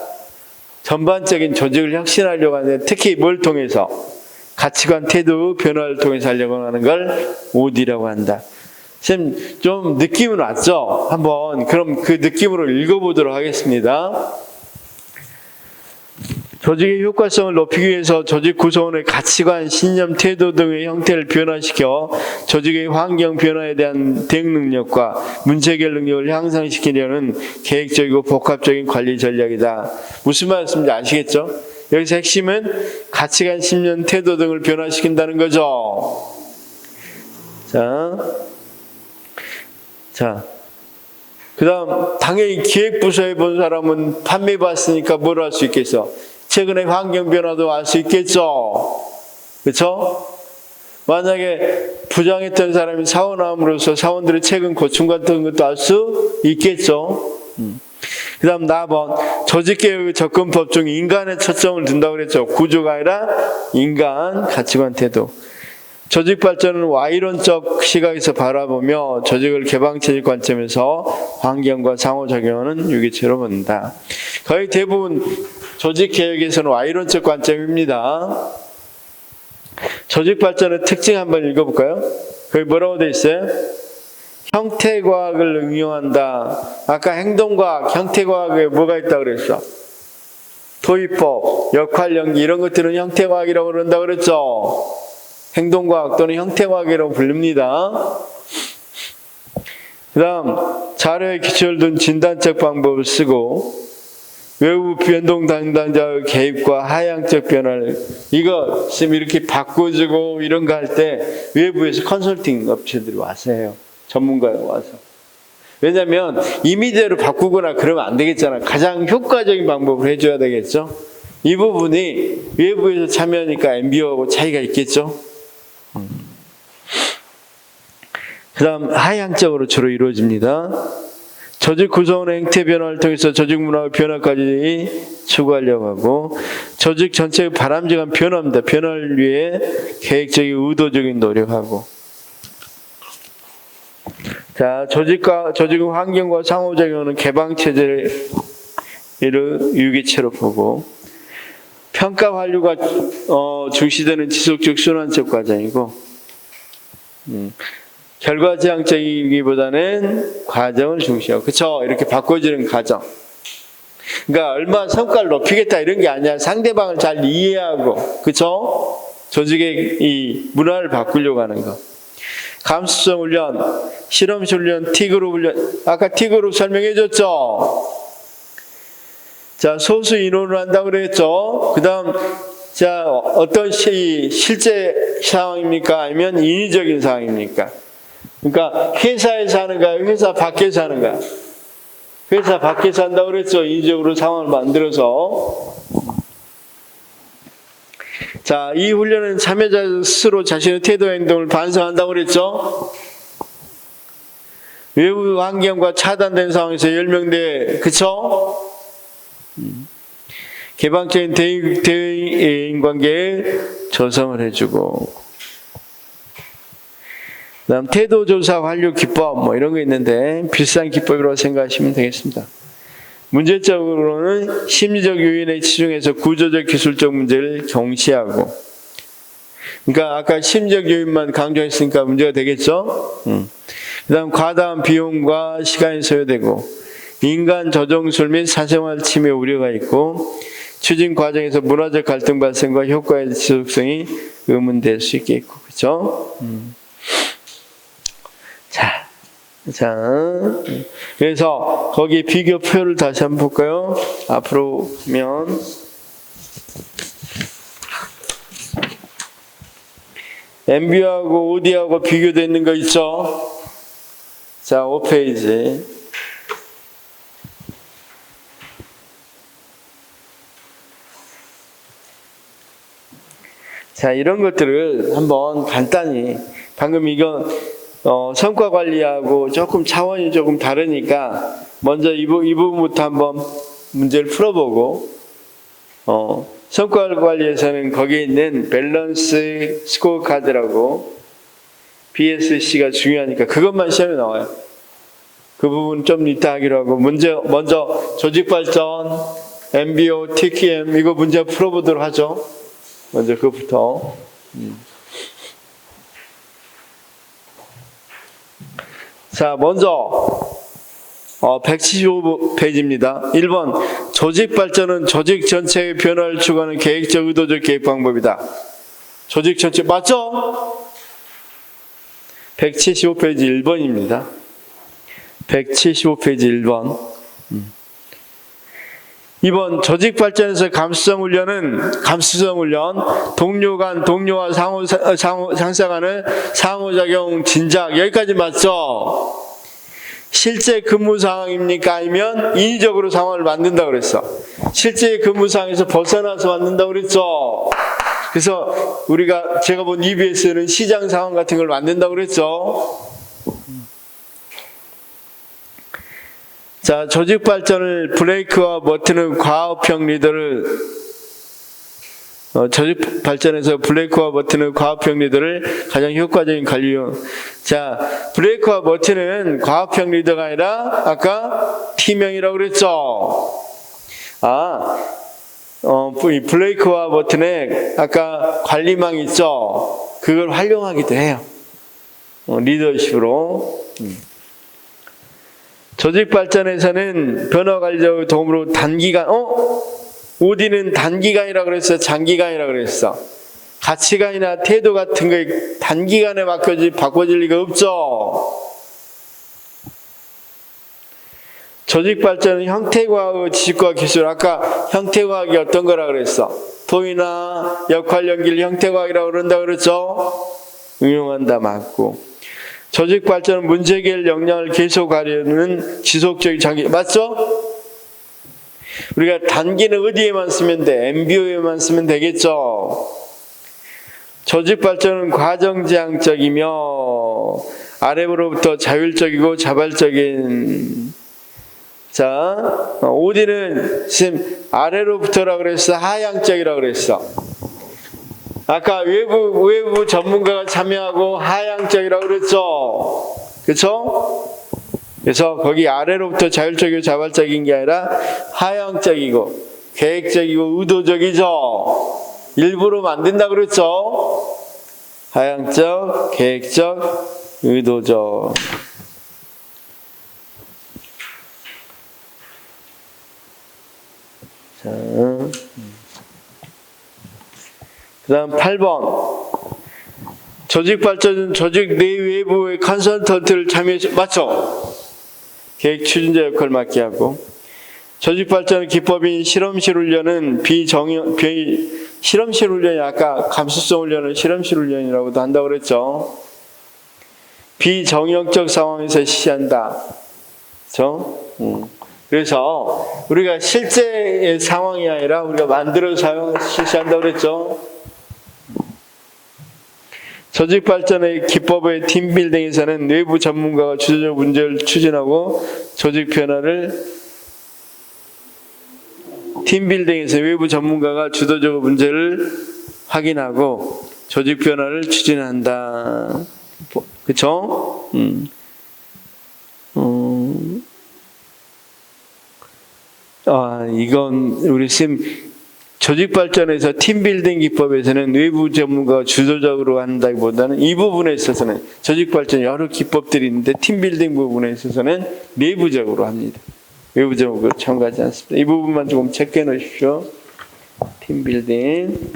전반적인 조직을 혁신하려고 하는데 특히 뭘 통해서? 가치관 태도 변화를 통해서 하려고 하는 걸 OD라고 한다. 지금 좀 느낌은 왔죠? 한번 그럼 그 느낌으로 읽어보도록 하겠습니다. 조직의 효과성을 높이기 위해서 조직 구성원의 가치관, 신념, 태도 등의 형태를 변화시켜 조직의 환경 변화에 대한 대응 능력과 문제 해결 능력을 향상시키려는 계획적이고 복합적인 관리 전략이다. 무슨 말씀인지 아시겠죠? 여기서 핵심은 가치관, 신념, 태도 등을 변화시킨다는 거죠. 자, 그 다음 당연히 기획부서에 본 사람은 판매 봤으니까 뭘 할 수 있겠어? 최근에 환경 변화도 알 수 있겠죠. 그렇죠? 만약에 부장했던 사람이 사원함으로써 사원들의 최근 고충 같은 것도 알 수 있겠죠. 그 다음 4번 조직개혁의 접근법 중 인간의 초점을 둔다고 그랬죠. 구조가 아니라 인간, 가치관, 태도. 조직 발전은 Y론적 시각에서 바라보며 조직을 개방체질 관점에서 환경과 상호작용하는 유기체로 본다. 거의 대부분 조직 개혁에서는 Y론적 관점입니다. 조직 발전의 특징 한번 읽어볼까요? 거기 뭐라고 돼 있어요? 형태과학을 응용한다. 아까 행동과학, 형태과학에 뭐가 있다고 그랬어? 도입법, 역할 연기 이런 것들은 형태과학이라고 그런다고 그랬죠? 행동과학 또는 형태과학이라고 부릅니다. 그 다음 자료에 기초를 둔 진단적 방법을 쓰고 외부 변동 담당자의 개입과 하향적 변화를 이거 지금 이렇게 바꿔주고 이런 거 할 때 외부에서 컨설팅 업체들이 와서 해요. 전문가가 와서. 왜냐하면 임의대로 바꾸거나 그러면 안 되겠잖아. 가장 효과적인 방법을 해줘야 되겠죠. 이 부분이 외부에서 참여하니까 MBO하고 차이가 있겠죠. 그 다음 하향적으로 주로 이루어집니다. 조직 구성원의 행태 변화를 통해서 조직 문화의 변화까지 추구하려고 하고 조직 전체의 바람직한 변화입니다. 변화를 위해 계획적인 의도적인 노력하고 자 조직과 환경과 상호작용하는 개방체제를 이를 유기체로 보고, 평가 완료가 중시되는 지속적 순환적 과정이고, 결과지향적이기보다는 과정을 중시하고, 그쵸? 이렇게 바꿔주는 과정. 그러니까 얼마 성과를 높이겠다 이런 게 아니라 상대방을 잘 이해하고, 그쵸? 조직의 이 문화를 바꾸려고 하는 거. 감수성 훈련, 실험실 훈련, 틱으로 훈련. 아까 틱으로 설명해 줬죠? 자, 소수 인원으로 한다고 그랬죠? 그 다음, 자, 어떤 실제 상황입니까? 아니면 인위적인 상황입니까? 그러니까 회사에서 하는가요? 회사 밖에서 하는가요? 회사 밖에서 한다고 그랬죠? 인위적으로 상황을 만들어서. 자, 이 훈련은 참여자 스스로 자신의 태도와 행동을 반성한다고 그랬죠? 외부 환경과 차단된 상황에서 10명대, 그쵸? 개방적인 대인 관계에 조성을 해주고, 그 다음 태도조사 완료 기법 뭐 이런 거 있는데 비슷한 기법이라고 생각하시면 되겠습니다. 문제적으로는 심리적 요인에 치중해서 구조적 기술적 문제를 경시하고, 그러니까 아까 심리적 요인만 강조했으니까 문제가 되겠죠. 그 다음 과다한 비용과 시간이 소요되고, 인간 저정술 및 사생활 침해 우려가 있고, 추진 과정에서 문화적 갈등 발생과 효과의 지속성이 의문될 수 있겠고, 그렇죠? 자, 그래서 거기 비교 표를 다시 한번 볼까요? 앞으로 보면 MB하고 OD하고 비교되어 있는 거 있죠? 자, 5페이지. 자, 이런 것들을 한번 간단히, 방금 이건 성과 관리하고 조금 차원이 조금 다르니까 먼저 이 부분부터 한번 문제를 풀어보고, 성과 관리에서는 거기에 있는 밸런스 스코어 카드라고 BSC가 중요하니까 그것만 시험에 나와요. 그 부분 좀 이따 하기로 하고, 먼저 조직발전, MBO, TQM 이거 문제 풀어보도록 하죠. 먼저 그것부터. 자, 먼저 175페이지입니다. 1번, 조직 발전은 조직 전체의 변화를 추구하는 계획적 의도적 계획 방법이다. 조직 전체 맞죠? 175페이지 1번입니다. 175페이지 1번. 2번, 조직 발전에서 감수성 훈련, 동료 간, 동료와 상사 간의 상호작용 진작, 여기까지 맞죠? 실제 근무 상황입니까? 아니면 인위적으로 상황을 만든다고 그랬어. 실제 근무 상황에서 벗어나서 만든다고 그랬죠? 그래서 제가 본 EBS는 시장 상황 같은 걸 만든다고 그랬죠? 자, 조직 발전을 블레이크와 머튼은 과업형 리더를, 조직 발전에서 블레이크와 머튼은 과업형 리더를 가장 효과적인 관리용. 자, 블레이크와 머튼은 과업형 리더가 아니라 아까 T명이라고 그랬죠? 이 블레이크와 머튼의 아까 관리망 있죠? 그걸 활용하기도 해요. 리더십으로. 조직 발전에서는 변화 관리적 도움으로 단기간, OD는 단기간이라고 그랬어? 장기간이라고 그랬어? 가치관이나 태도 같은 거 단기간에 바꿔질 리가 없죠? 조직 발전은 형태과학의 지식과 기술, 아까 형태과학이 어떤 거라 그랬어? 도의나 역할 연기를 형태과학이라고 그런다 그랬죠? 응용한다 맞고. 조직 발전은 문제 해결 역량을 계속하려는 지속적인 장기, 맞죠? 우리가 단기는 어디에만 쓰면 돼? MBO에만 쓰면 되겠죠? 조직 발전은 과정지향적이며 아래로부터 자율적이고 자발적인. 자, OD는 지금 아래로부터라고 그랬어? 하향적이라고 그랬어? 아까 외부 전문가가 참여하고 하향적이라고 그랬죠? 그쵸? 그래서 거기 아래로부터 자율적이고 자발적인 게 아니라 하향적이고 계획적이고 의도적이죠. 일부러 만든다 그랬죠. 하향적, 계획적, 의도적. 자, 그 다음 8번. 조직 발전은 조직 내외부의 컨설턴트를 참여해서, 맞죠? 계획 추진자 역할을 맡게 하고, 조직 발전 기법인 실험실 훈련은 실험실 훈련이 아까 감수성 훈련을 실험실 훈련이라고도 한다고 그랬죠. 비정형적 상황에서 실시한다. 그렇죠? 그래서 우리가 실제의 상황이 아니라 우리가 만들어서 실시한다고 그랬죠. 조직 발전의 기법의 팀빌딩에서는 내부 전문가가 주도적 문제를 추진하고 조직 변화를 팀빌딩에서 외부 전문가가 주도적으로 문제를 확인하고 조직 변화를 추진한다. 그렇죠? 이건 우리 조직 발전에서 팀빌딩 기법에서는 외부 전문가가 주도적으로 한다기보다는 이 부분에 있어서는 조직 발전 여러 기법들이 있는데 팀빌딩 부분에 있어서는 내부적으로 합니다. 외부적으로 참가하지 않습니다. 이 부분만 조금 체크해 놓으십시오. 팀빌딩.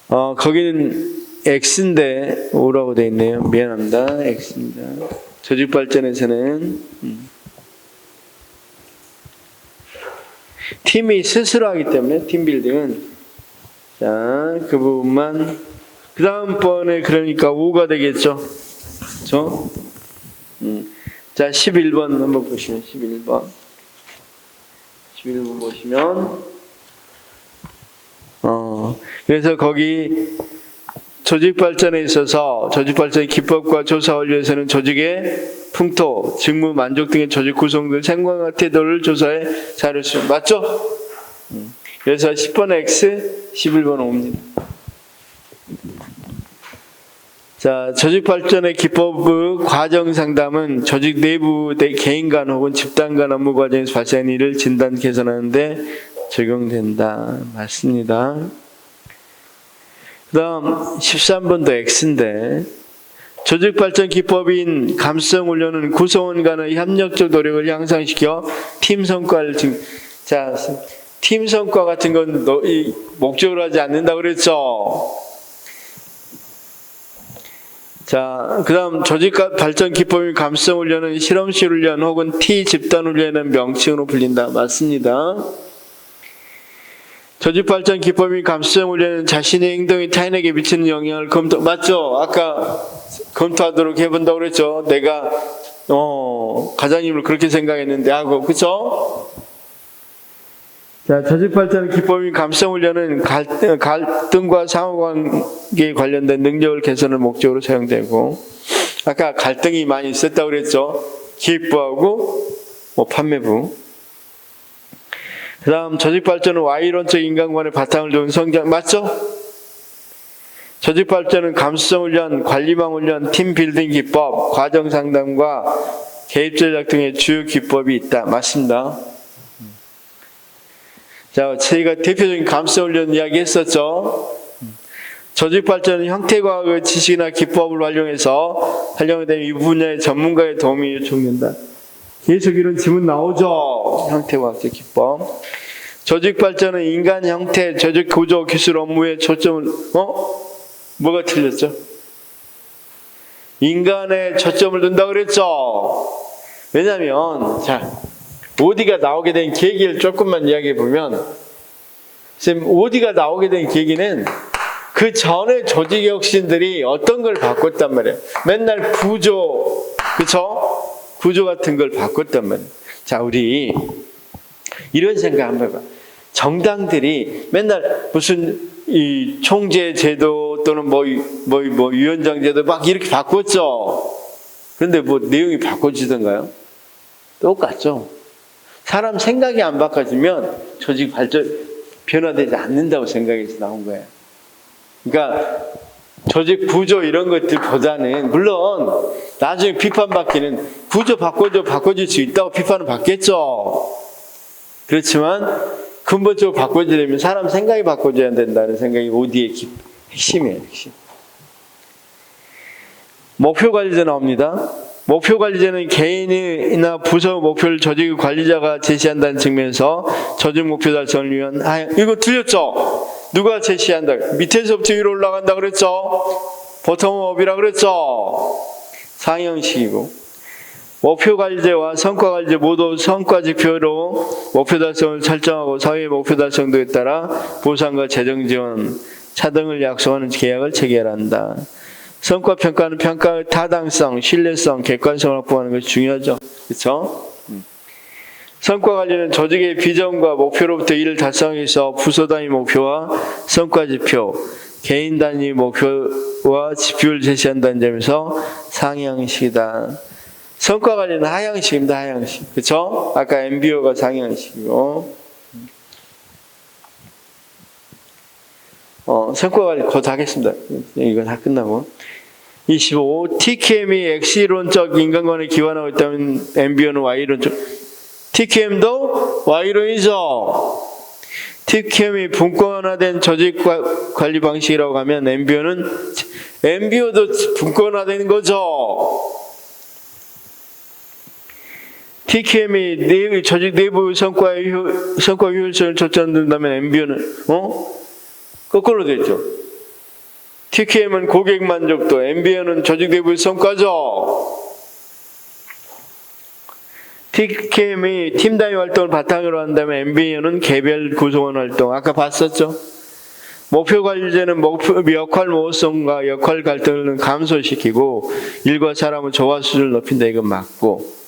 거기는 X인데 O라고 되어 있네요. 미안합니다. X입니다. 조직 발전에서는 팀이 스스로 하기 때문에 팀빌딩은 자, 그 부분만 그 다음번에 그러니까 5가 되겠죠. 그렇죠? 자, 11번 한번 보시면 11번 보시면 그래서 거기 조직 발전에 있어서 조직 발전의 기법과 조사 완료에서는 조직의 풍토, 직무 만족 등의 조직 구성들 생각과 태도를 조사해 자료를 쓰 맞죠? 그래서 10번 X, 11번 O입니다. 자, 조직 발전의 기법의 과정 상담은 조직 내부 개인 간 혹은 집단 간 업무 과정에서 발생한 일을 진단 개선하는 데 적용된다. 맞습니다. 그 다음 13번도 X인데 조직 발전 기법인 감수성 훈련은 구성원 간의 협력적 노력을 향상시켜 팀 성과를 자, 팀 성과 같은 건 목적으로 하지 않는다고 그랬죠. 자, 그 다음 조직 발전 기법인 감수성 훈련은 실험실 훈련 혹은 T 집단 훈련의 명칭으로 불린다. 맞습니다. 조직 발전 기법인 감수성 훈련은 자신의 행동이 타인에게 미치는 영향을 맞죠? 아까 검토하도록 해본다고 그랬죠? 내가 과장님을 그렇게 생각했는데 하고 그쵸? 자, 조직 발전 기법인 감수성 훈련은 갈등과 상호관계에 관련된 능력을 개선을 목적으로 사용되고 아까 갈등이 많이 있었다고 그랬죠? 기획부하고 판매부. 그 다음 조직 발전은 Y론적 인간관의 바탕을 둔 성장 맞죠? 조직 발전은 감수성 훈련, 관리망 훈련, 팀 빌딩 기법, 과정 상담과 개입 전략 등의 주요 기법이 있다. 맞습니다. 자, 저희가 대표적인 감수성 훈련 이야기 했었죠. 조직 발전은 형태과학의 지식이나 기법을 활용해서 활용된 이 분야의 전문가의 도움이 요청된다. 계속 이런 질문 나오죠. 형태과학적 기법. 조직 발전은 인간 형태, 조직 구조, 기술 업무에 초점을 뭐가 틀렸죠? 인간에 초점을 둔다고 그랬죠. 왜냐하면 자, 오디가 나오게 된 계기를 조금만 이야기해 보면 선생님, 오디가 나오게 된 계기는 그 전에 조직 혁신들이 어떤 걸 바꿨단 말이에요. 맨날 구조, 그쵸? 구조 같은 걸 바꿨단 말이에요. 자, 우리 이런 생각 한번 해봐. 정당들이 맨날 무슨 이 총재 제도 또는 뭐 위원장 제도 막 이렇게 바꿨죠. 그런데 뭐 내용이 바꿔지던가요? 똑같죠. 사람 생각이 안 바꿔지면 조직 발전 변화되지 않는다고 생각해서 나온 거예요. 그러니까 조직 구조 이런 것들보다는 물론 나중에 비판받기는 구조 바꿔줄 수 있다고 비판을 받겠죠. 그렇지만 근본적으로 바꿔주려면 사람 생각이 바꿔줘야 된다는 생각이 OD의 핵심이에요. 핵심. 목표관리제 나옵니다. 목표관리제는 개인이나 부서 목표를 조직 관리자가 제시한다는 측면에서 조직 목표 달성을 위한 이거 틀렸죠? 누가 제시한다? 밑에서부터 위로 올라간다 그랬죠? 보텀업이라 그랬죠? 상형식이고 목표관리제와 성과관리제 모두 성과지표로 목표 달성을 설정하고 사회 목표 달성도에 따라 보상과 재정지원, 차등을 약속하는 계약을 체결한다. 성과평가는 평가의 타당성, 신뢰성, 객관성을 확보하는 것이 중요하죠. 그렇죠? 성과관리는 조직의 비전과 목표로부터 이를 달성해서 부서 단위 목표와 성과지표, 개인 단위 목표와 지표를 제시한다는 점에서 상향식이다. 성과관리는 하향식입니다. 하향식. 그렇죠? 아까 MBO가 상향식이고 성과관리 곧 하겠습니다. 이거 다 끝나고 25. TKM이 X이론적 인간관에 기반하고 있다면 MBO는 Y이론적. TKM도 Y이론이죠. TKM이 분권화된 조직 관리 방식이라고 하면 MBO도 분권화된 거죠. TKM이 조직 내부 성과 효율성을 촉진한다면 MBO는 거꾸로 되죠. TKM은 고객 만족도, MBO는 조직 내부의 성과죠. TKM이 팀 단위 활동을 바탕으로 한다면 MBO는 개별 구성원 활동. 아까 봤었죠. 목표관리제는 목표 역할 모호성과 역할 갈등을 감소시키고 일과 사람의 조화 수준을 높인다. 이건 맞고.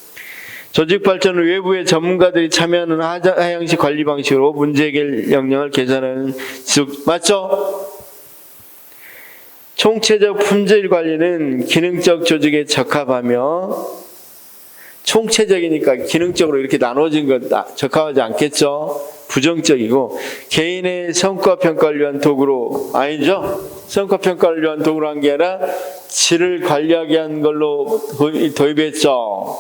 조직 발전은 외부의 전문가들이 참여하는 하향식 관리 방식으로 문제 해결 역량을 개선하는 지속. 맞죠? 총체적 품질 관리는 기능적 조직에 적합하며 총체적이니까 기능적으로 이렇게 나눠진 건 적합하지 않겠죠? 부정적이고 개인의 성과평가를 위한 도구로 아니죠? 성과평가를 위한 도구로 한 게 아니라 질을 관리하게 한 걸로 도입했죠.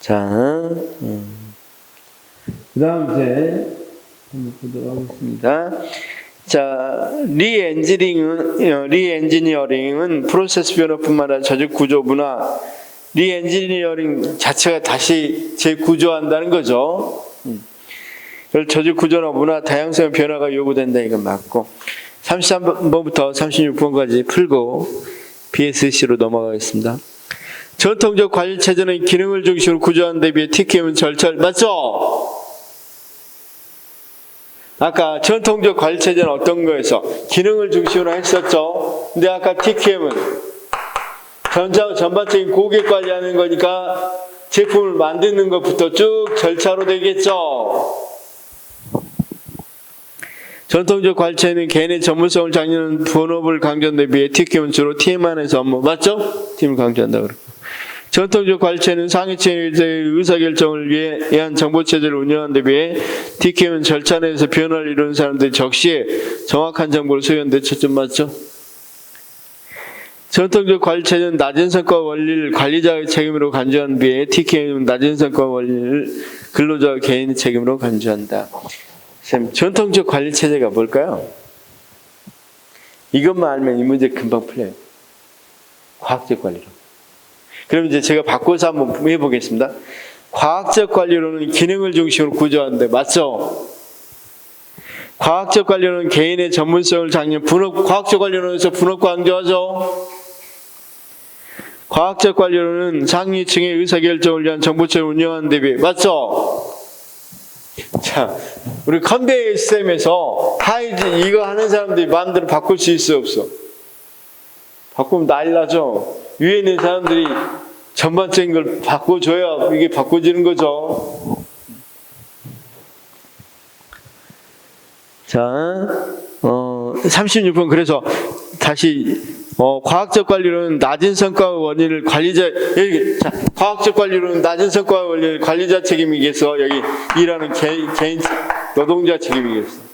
자, 그 다음 이제 한번 보도록 하겠습니다. 자, 리엔지니어링은 프로세스 변화뿐만 아니라 조직 구조 문화, 리엔지니어링 자체가 다시 재구조한다는 거죠. 조직 구조나 문화 다양성의 변화가 요구된다. 이건 맞고 33번부터 36번까지 풀고 BSC로 넘어가겠습니다. 전통적 관리체제는 기능을 중심으로 구조하는 데 비해 TKM은 절차를 맞죠? 아까 전통적 관리체제는 어떤 거에서 기능을 중심으로 했었죠. 근데 아까 TKM은 전반적인 고객 관리하는 거니까 제품을 만드는 것부터 쭉 절차로 되겠죠. 전통적 관리체제는 개인의 전문성을 장려하는 본업을 강조하는 데 비해 TKM은 주로 팀 안에서 업무 맞죠? 팀을 강조한다 그러고. 전통적 관리체는 상위층의 의사결정을 위한 정보체제를 운영하는 데 비해 TKM은 절차 내에서 변화를 이루는 사람들이 적시에 정확한 정보를 소유하는 데 초점 맞죠? 전통적 관리체제는 낮은 성과 원리를 관리자의 책임으로 간주하는 데 비해 TKM은 낮은 성과 원리를 근로자 개인의 책임으로 간주한다. 선생님, 전통적 관리체제가 뭘까요? 이것만 알면 이 문제 금방 풀려요. 과학적 관리로. 그럼 이제 제가 바꿔서 한번 해보겠습니다. 과학적 관리로는 기능을 중심으로 구조하는데 맞죠? 과학적 관리로는 개인의 전문성을 장려하는 과학적 관리론에서 분업 강조하죠. 과학적 관리로는 상위층의 의사결정을 위한 정보체를 운영하는 데 비해 맞죠? 자, 우리 컨베이어 시스템에서 하이지 이거 하는 사람들이 마음대로 바꿀 수 있어 없어? 바꾸면 난리 나죠. 위에 있는 사람들이 전반적인 걸 바꿔줘야 이게 바꿔지는 거죠. 자, 36번 그래서 다시 과학적 관리로는 낮은 성과의 원인을 관리자 자, 과학적 관리로는 낮은 성과의 원인을 관리자 책임이겠어. 여기 일하는 개인 노동자 책임이겠어.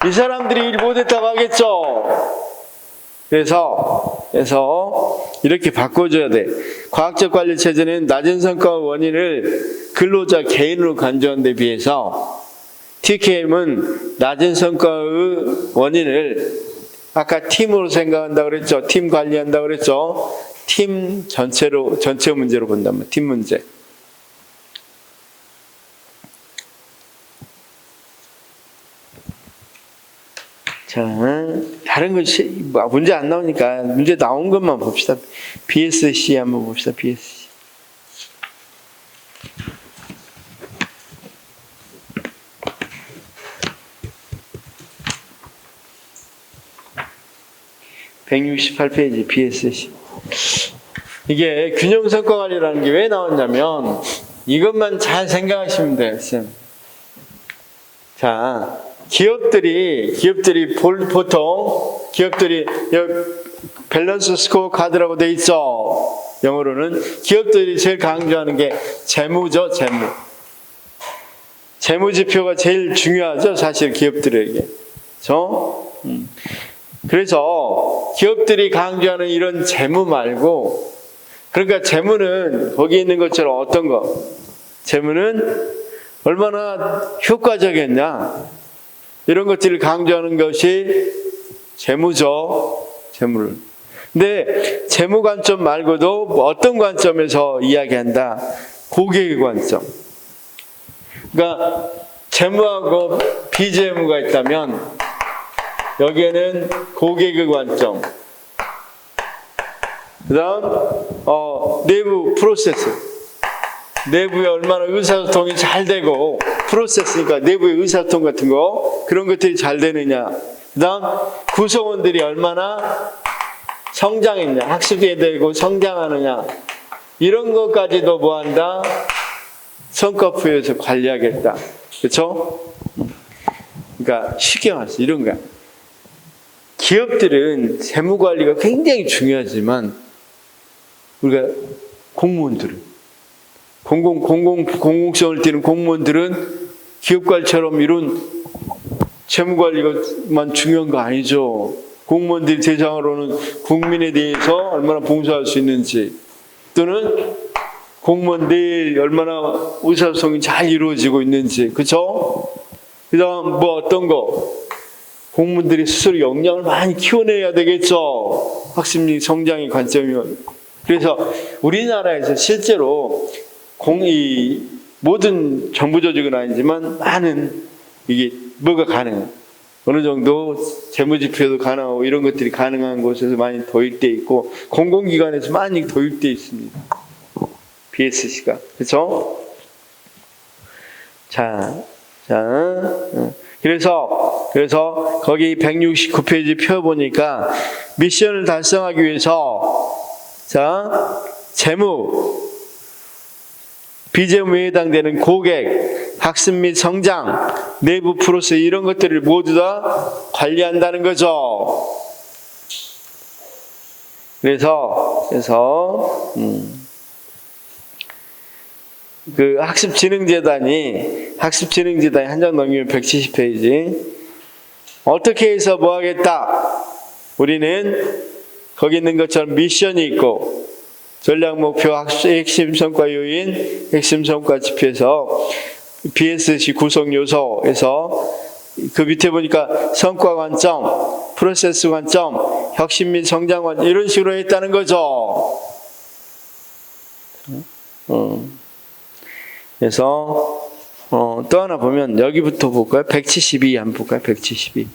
이 사람들이 일 못했다고 하겠죠. 그래서 이렇게 바꿔줘야 돼. 과학적 관리 체제는 낮은 성과의 원인을 근로자 개인으로 간주하는 데 비해서 TKM은 낮은 성과의 원인을 아까 팀으로 생각한다고 그랬죠. 팀 관리한다고 그랬죠. 팀 전체 문제로 본다면 팀 문제. 자, 다른 거 문제 안 나오니까 문제 나온 것만 봅시다. BSC 한번 봅시다. BSC. (168페이지) BSC. 이게 균형 성과 관리라는 게 왜 나왔냐면 이것만 잘 생각하시면 돼요. 자, 기업들이 보통 밸런스 스코어 카드라고 돼 있어. 영어로는 기업들이 제일 강조하는 게 재무죠. 재무 지표가 제일 중요하죠. 사실 기업들에게. 그래서 기업들이 강조하는 이런 재무 말고, 그러니까 재무는 거기 있는 것처럼 어떤 거? 재무는 얼마나 효과적이었냐, 이런 것들을 강조하는 것이 재무죠. 재무를. 근데 재무 관점 말고도 어떤 관점에서 이야기한다? 고객의 관점. 그러니까 재무하고 비재무가 있다면 여기에는 고객의 관점, 그 다음 내부 프로세스, 내부에 얼마나 의사소통이 잘 되고, 프로세스니까 내부의 의사소통 같은 거, 그런 것들이 잘 되느냐, 그 다음 구성원들이 얼마나 성장했냐, 학습이 되고 성장하느냐, 이런 것까지도 뭐한다? 성과표에서 관리하겠다. 그렇죠? 그러니까 쉽게 말해서 이런 거야. 기업들은 재무관리가 굉장히 중요하지만 우리가 공무원들은 공공성을 띠는 공무원들은 기업관리처럼 이런 재무관리가만 중요한 거 아니죠. 공무원들이 대상으로는 국민에 대해서 얼마나 봉사할 수 있는지, 또는 공무원들이 얼마나 의사소통이 잘 이루어지고 있는지, 그렇죠? 그 다음 뭐 어떤 거, 공무원들이 스스로 역량을 많이 키워내야 되겠죠. 학습력 성장의 관점이면. 그래서 우리나라에서 실제로 모든 정부 조직은 아니지만 많은 이게 뭐가 가능해. 어느 정도 재무지표도 가능하고 이런 것들이 가능한 곳에서 많이 도입되어 있고, 공공기관에서 많이 도입되어 있습니다. BSC가. 그렇죠? 그래서 거기 169페이지 펴 보니까 미션을 달성하기 위해서 재무, 비재무에 해당되는 고객, 학습 및 성장, 내부 프로세스, 이런 것들을 모두 다 관리한다는 거죠. 그래서 그 학습진흥재단이 한 장 넘기면 170페이지. 어떻게 해서 뭐 하겠다? 우리는 거기 있는 것처럼 미션이 있고, 전략 목표, 핵심 성과 요인, 핵심 성과 지표에서 BSC 구성 요소에서 그 밑에 보니까 성과 관점, 프로세스 관점, 혁신 및 성장 관점, 이런 식으로 했다는 거죠. 그래서 또 하나 보면 여기부터 볼까요? 172 한번 볼까요? 172.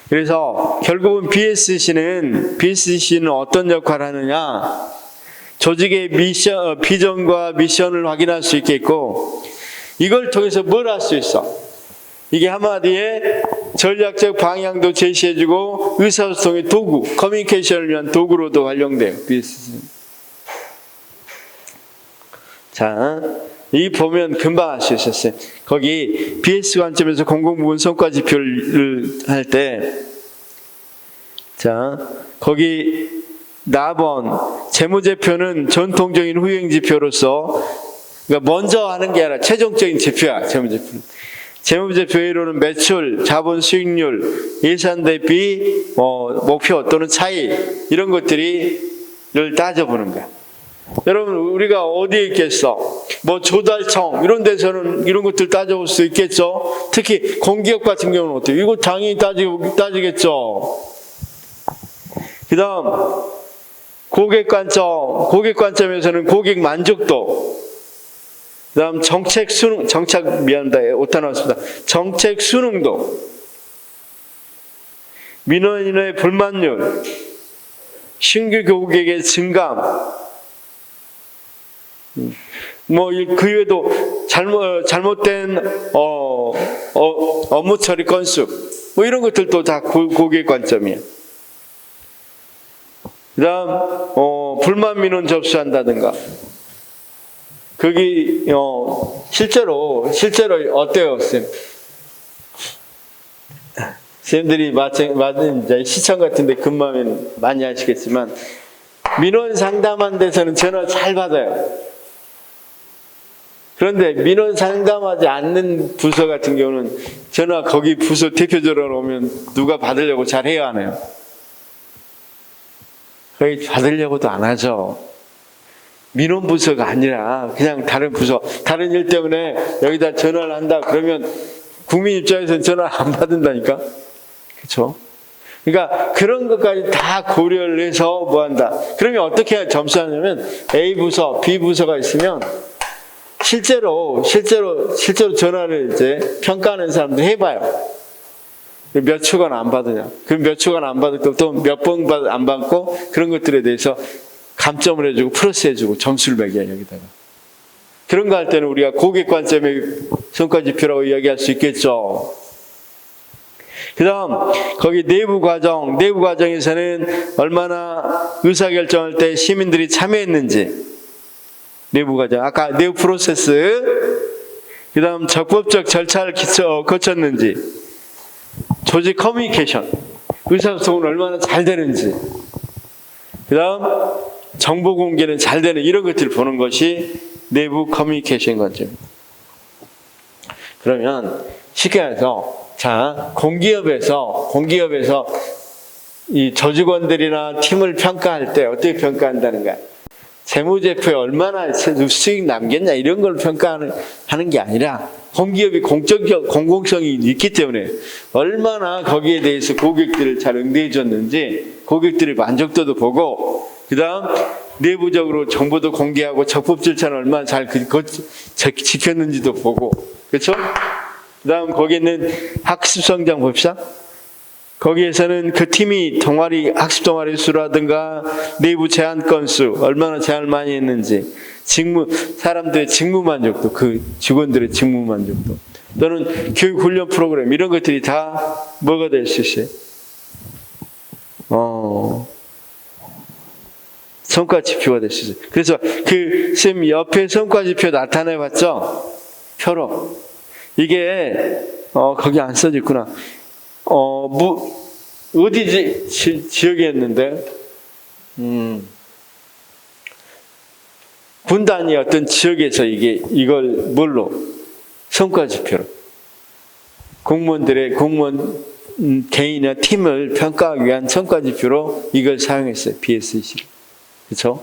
그래서 결국은 BSC는 어떤 역할을 하느냐? 조직의 비전과 미션을 확인할 수 있겠고, 이걸 통해서 뭘 할 수 있어? 이게 한마디에 전략적 방향도 제시해주고 의사소통의 도구, 커뮤니케이션을 위한 도구로도 활용돼요. BSC는. 이 보면 금방 알 수 있었어요. 거기 BS 관점에서 공공부문 성과 지표를 할 때, 거기 나번 재무제표는 전통적인 후행지표로서, 그러니까 먼저 하는 게 아니라 최종적인 지표야. 재무제표는 재무제표 A로는 매출, 자본 수익률, 예산 대비 목표 또는 차이 이런 것들을 따져보는 거야. 여러분 우리가 어디에 있겠어? 뭐 조달청 이런 데서는 이런 것들 따져볼 수 있겠죠. 특히 공기업 같은 경우는 어때요? 이거 당연히 따지겠죠. 그 다음 고객 관점에서는 고객 만족도, 그 다음 정책 수능도, 민원인의 불만율, 신규 고객의 증감, 뭐 그 외에도 잘못된 업무 처리 건수, 뭐 이런 것들도 다 고객 관점이에요. 그 다음 불만 민원 접수한다든가, 거기 실제로 어때요, 쌤? 쌤들이 맞은 이제 시청 같은데 근무하면 많이 아시겠지만 민원 상담한 데서는 전화 잘 받아요. 그런데 민원 상담하지 않는 부서 같은 경우는 전화 거기 부서 대표적으로 오면 누가 받으려고 잘 해야 하나요? 거기 받으려고도 안 하죠. 민원 부서가 아니라 그냥 다른 부서, 다른 일 때문에 여기다 전화를 한다 그러면 국민 입장에서는 전화 안 받는다니까. 그렇죠? 그러니까 그런 것까지 다 고려를 해서 뭐 한다. 그러면 어떻게 점수하냐면 A 부서, B 부서가 있으면 실제로 전화를 이제 평가하는 사람들 해봐요. 몇 초간 안 받으냐. 그럼 몇 초간 안 받고 또 몇 번 안 받고 그런 것들에 대해서 감점을 해주고 플러스 해주고 점수를 매겨요, 여기다가. 그런 거 할 때는 우리가 고객 관점의 성과지표라고 이야기할 수 있겠죠. 그 다음 거기 내부 과정에서는 얼마나 의사결정할 때 시민들이 참여했는지, 내부 과정, 아까 내부 프로세스, 그 다음 적법적 절차를 거쳤는지, 조직 커뮤니케이션, 의사소통은 얼마나 잘 되는지, 그 다음 정보 공개는 잘 되는 이런 것들을 보는 것이 내부 커뮤니케이션 관점입니다. 그러면 쉽게 말해서 자, 공기업에서 이 조직원들이나 팀을 평가할 때 어떻게 평가한다는가? 재무제표에 얼마나 수익 남겼냐 이런 걸 평가하는 게 아니라 공기업이 공공성이 있기 때문에 얼마나 거기에 대해서 고객들을 잘 응대해 줬는지 고객들의 만족도도 보고, 그 다음 내부적으로 정보도 공개하고 적법 절차는 얼마나 잘 지켰는지도 보고, 그렇죠? 그 다음 거기에 있는 학습 성장 봅시다. 거기에서는 그 팀이 학습 동아리 수라든가 내부 제한 건수, 얼마나 제한을 많이 했는지, 사람들의 직무 만족도, 그 직원들의 직무 만족도, 또는 교육 훈련 프로그램 이런 것들이 다 뭐가 될 수 있어요? 성과 지표가 될 수 있어요. 그래서 그 쌤 옆에 성과 지표 나타내 봤죠? 표로. 이게 거기 안 써져 있구나. 어디 지역이었는데, 분단위 어떤 지역에서 이걸 뭘로? 성과지표로. 공무원 개인이나 팀을 평가하기 위한 성과지표로 이걸 사용했어요. BSC. 그렇죠?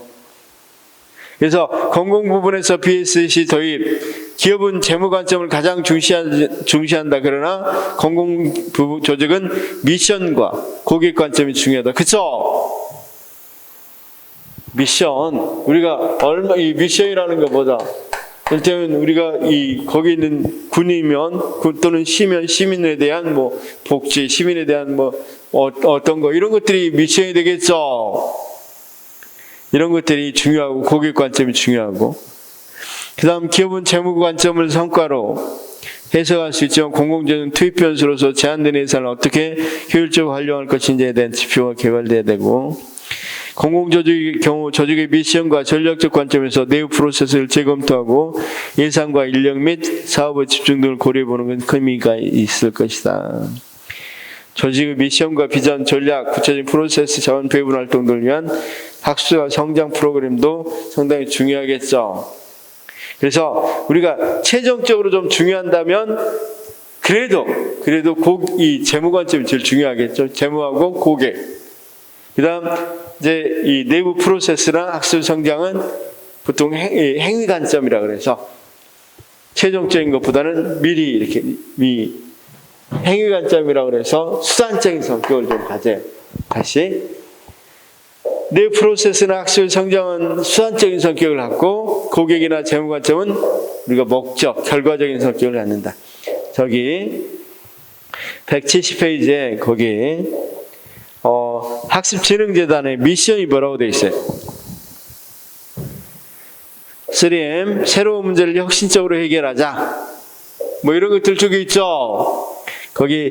그래서 공공 부분에서 BSC 도입, 기업은 재무 관점을 가장 중시한다. 그러나 공공 조직은 미션과 고객 관점이 중요하다. 그렇죠? 미션, 우리가 이 미션이라는 거 뭐다? 일단 우리가 거기 있는 군이면 또는 시민에 대한 뭐 복지, 시민에 대한 뭐 어떤 거 이런 것들이 미션이 되겠죠. 이런 것들이 중요하고 고객 관점이 중요하고, 그 다음 기업은 재무 관점을 성과로 해석할 수 있지만 공공재는 투입 변수로서 제한된 예산을 어떻게 효율적으로 활용할 것인지에 대한 지표가 개발돼야 되고, 공공조직의 경우 조직의 미션과 전략적 관점에서 내부 프로세스를 재검토하고 예산과 인력 및 사업의 집중 등을 고려해보는 건 큰 의미가 있을 것이다. 조직의 미션과 비전, 전략, 구체적인 프로세스, 자원 배분 활동들을 위한 학술과 성장 프로그램도 상당히 중요하겠죠. 그래서 우리가 최종적으로 좀 중요한다면 그래도 이 재무 관점이 제일 중요하겠죠. 재무하고 고객. 그다음 이제 이 내부 프로세스나 학술 성장은 보통 행위 관점이라 그래서 최종적인 것보다는 미리 이렇게 행위 관점이라 그래서 수단적인 성격을 좀 가져요. 다시 내부 프로세스나 학술 성장은 수단적인 성격을 갖고 고객이나 재무 관점은 우리가 목적, 결과적인 성격을 갖는다. 저기 170페이지에 거기 학습진흥재단의 미션이 뭐라고 돼 있어요? 3M 새로운 문제를 혁신적으로 해결하자. 뭐 이런 것들 저기 있죠. 거기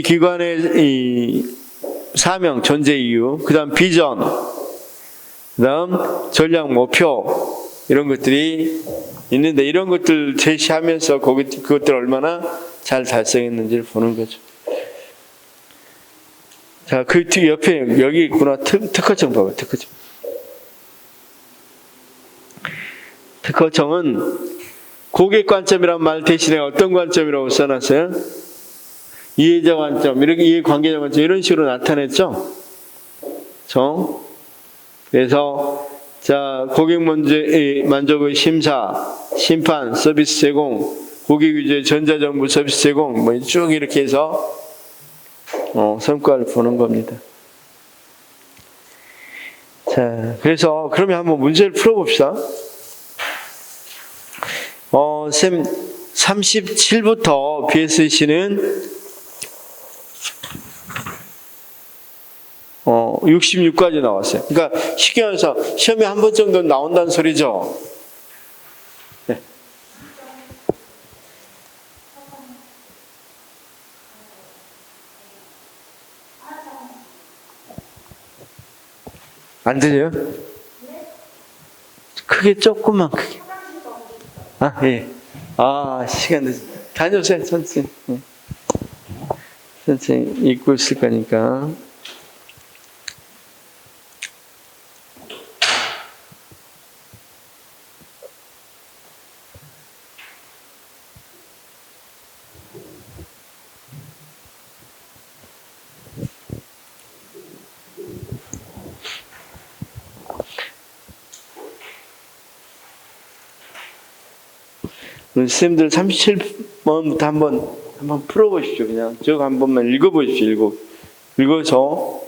기관의 이 사명, 존재 이유, 그다음 비전, 그다음 전략 목표 이런 것들이 있는데 이런 것들 제시하면서 그것들 얼마나 잘 달성했는지를 보는 거죠. 자, 그 옆에 여기 있구나. 특허청 봐봐. 특허청은 고객 관점이란 말 대신에 어떤 관점이라고 써놨어요? 이해자 관점, 이렇게 이해 관계자 관점 이런 식으로 나타냈죠. 그래서 자 고객 만족의 심사, 심판, 서비스 제공, 고객 위주의 전자정보 서비스 제공 뭐 쭉 이렇게 해서 성과를 보는 겁니다. 자, 그래서 그러면 한번 문제를 풀어봅시다. 쌤 37부터 BSC는 66까지 나왔어요. 그러니까 쉽게 말해서 시험에 한 번 정도 나온다는 소리죠. 네. 안 들려요? 크게 조금만 크게. 아, 예. 아, 시간 늦. 다녀오세요, 천천히. 예. 천천히 읽고 있을 거니까. 선생님들 37번부터 한번 풀어보십시오. 그냥 저거 한 번만 읽어보십시오. 읽어서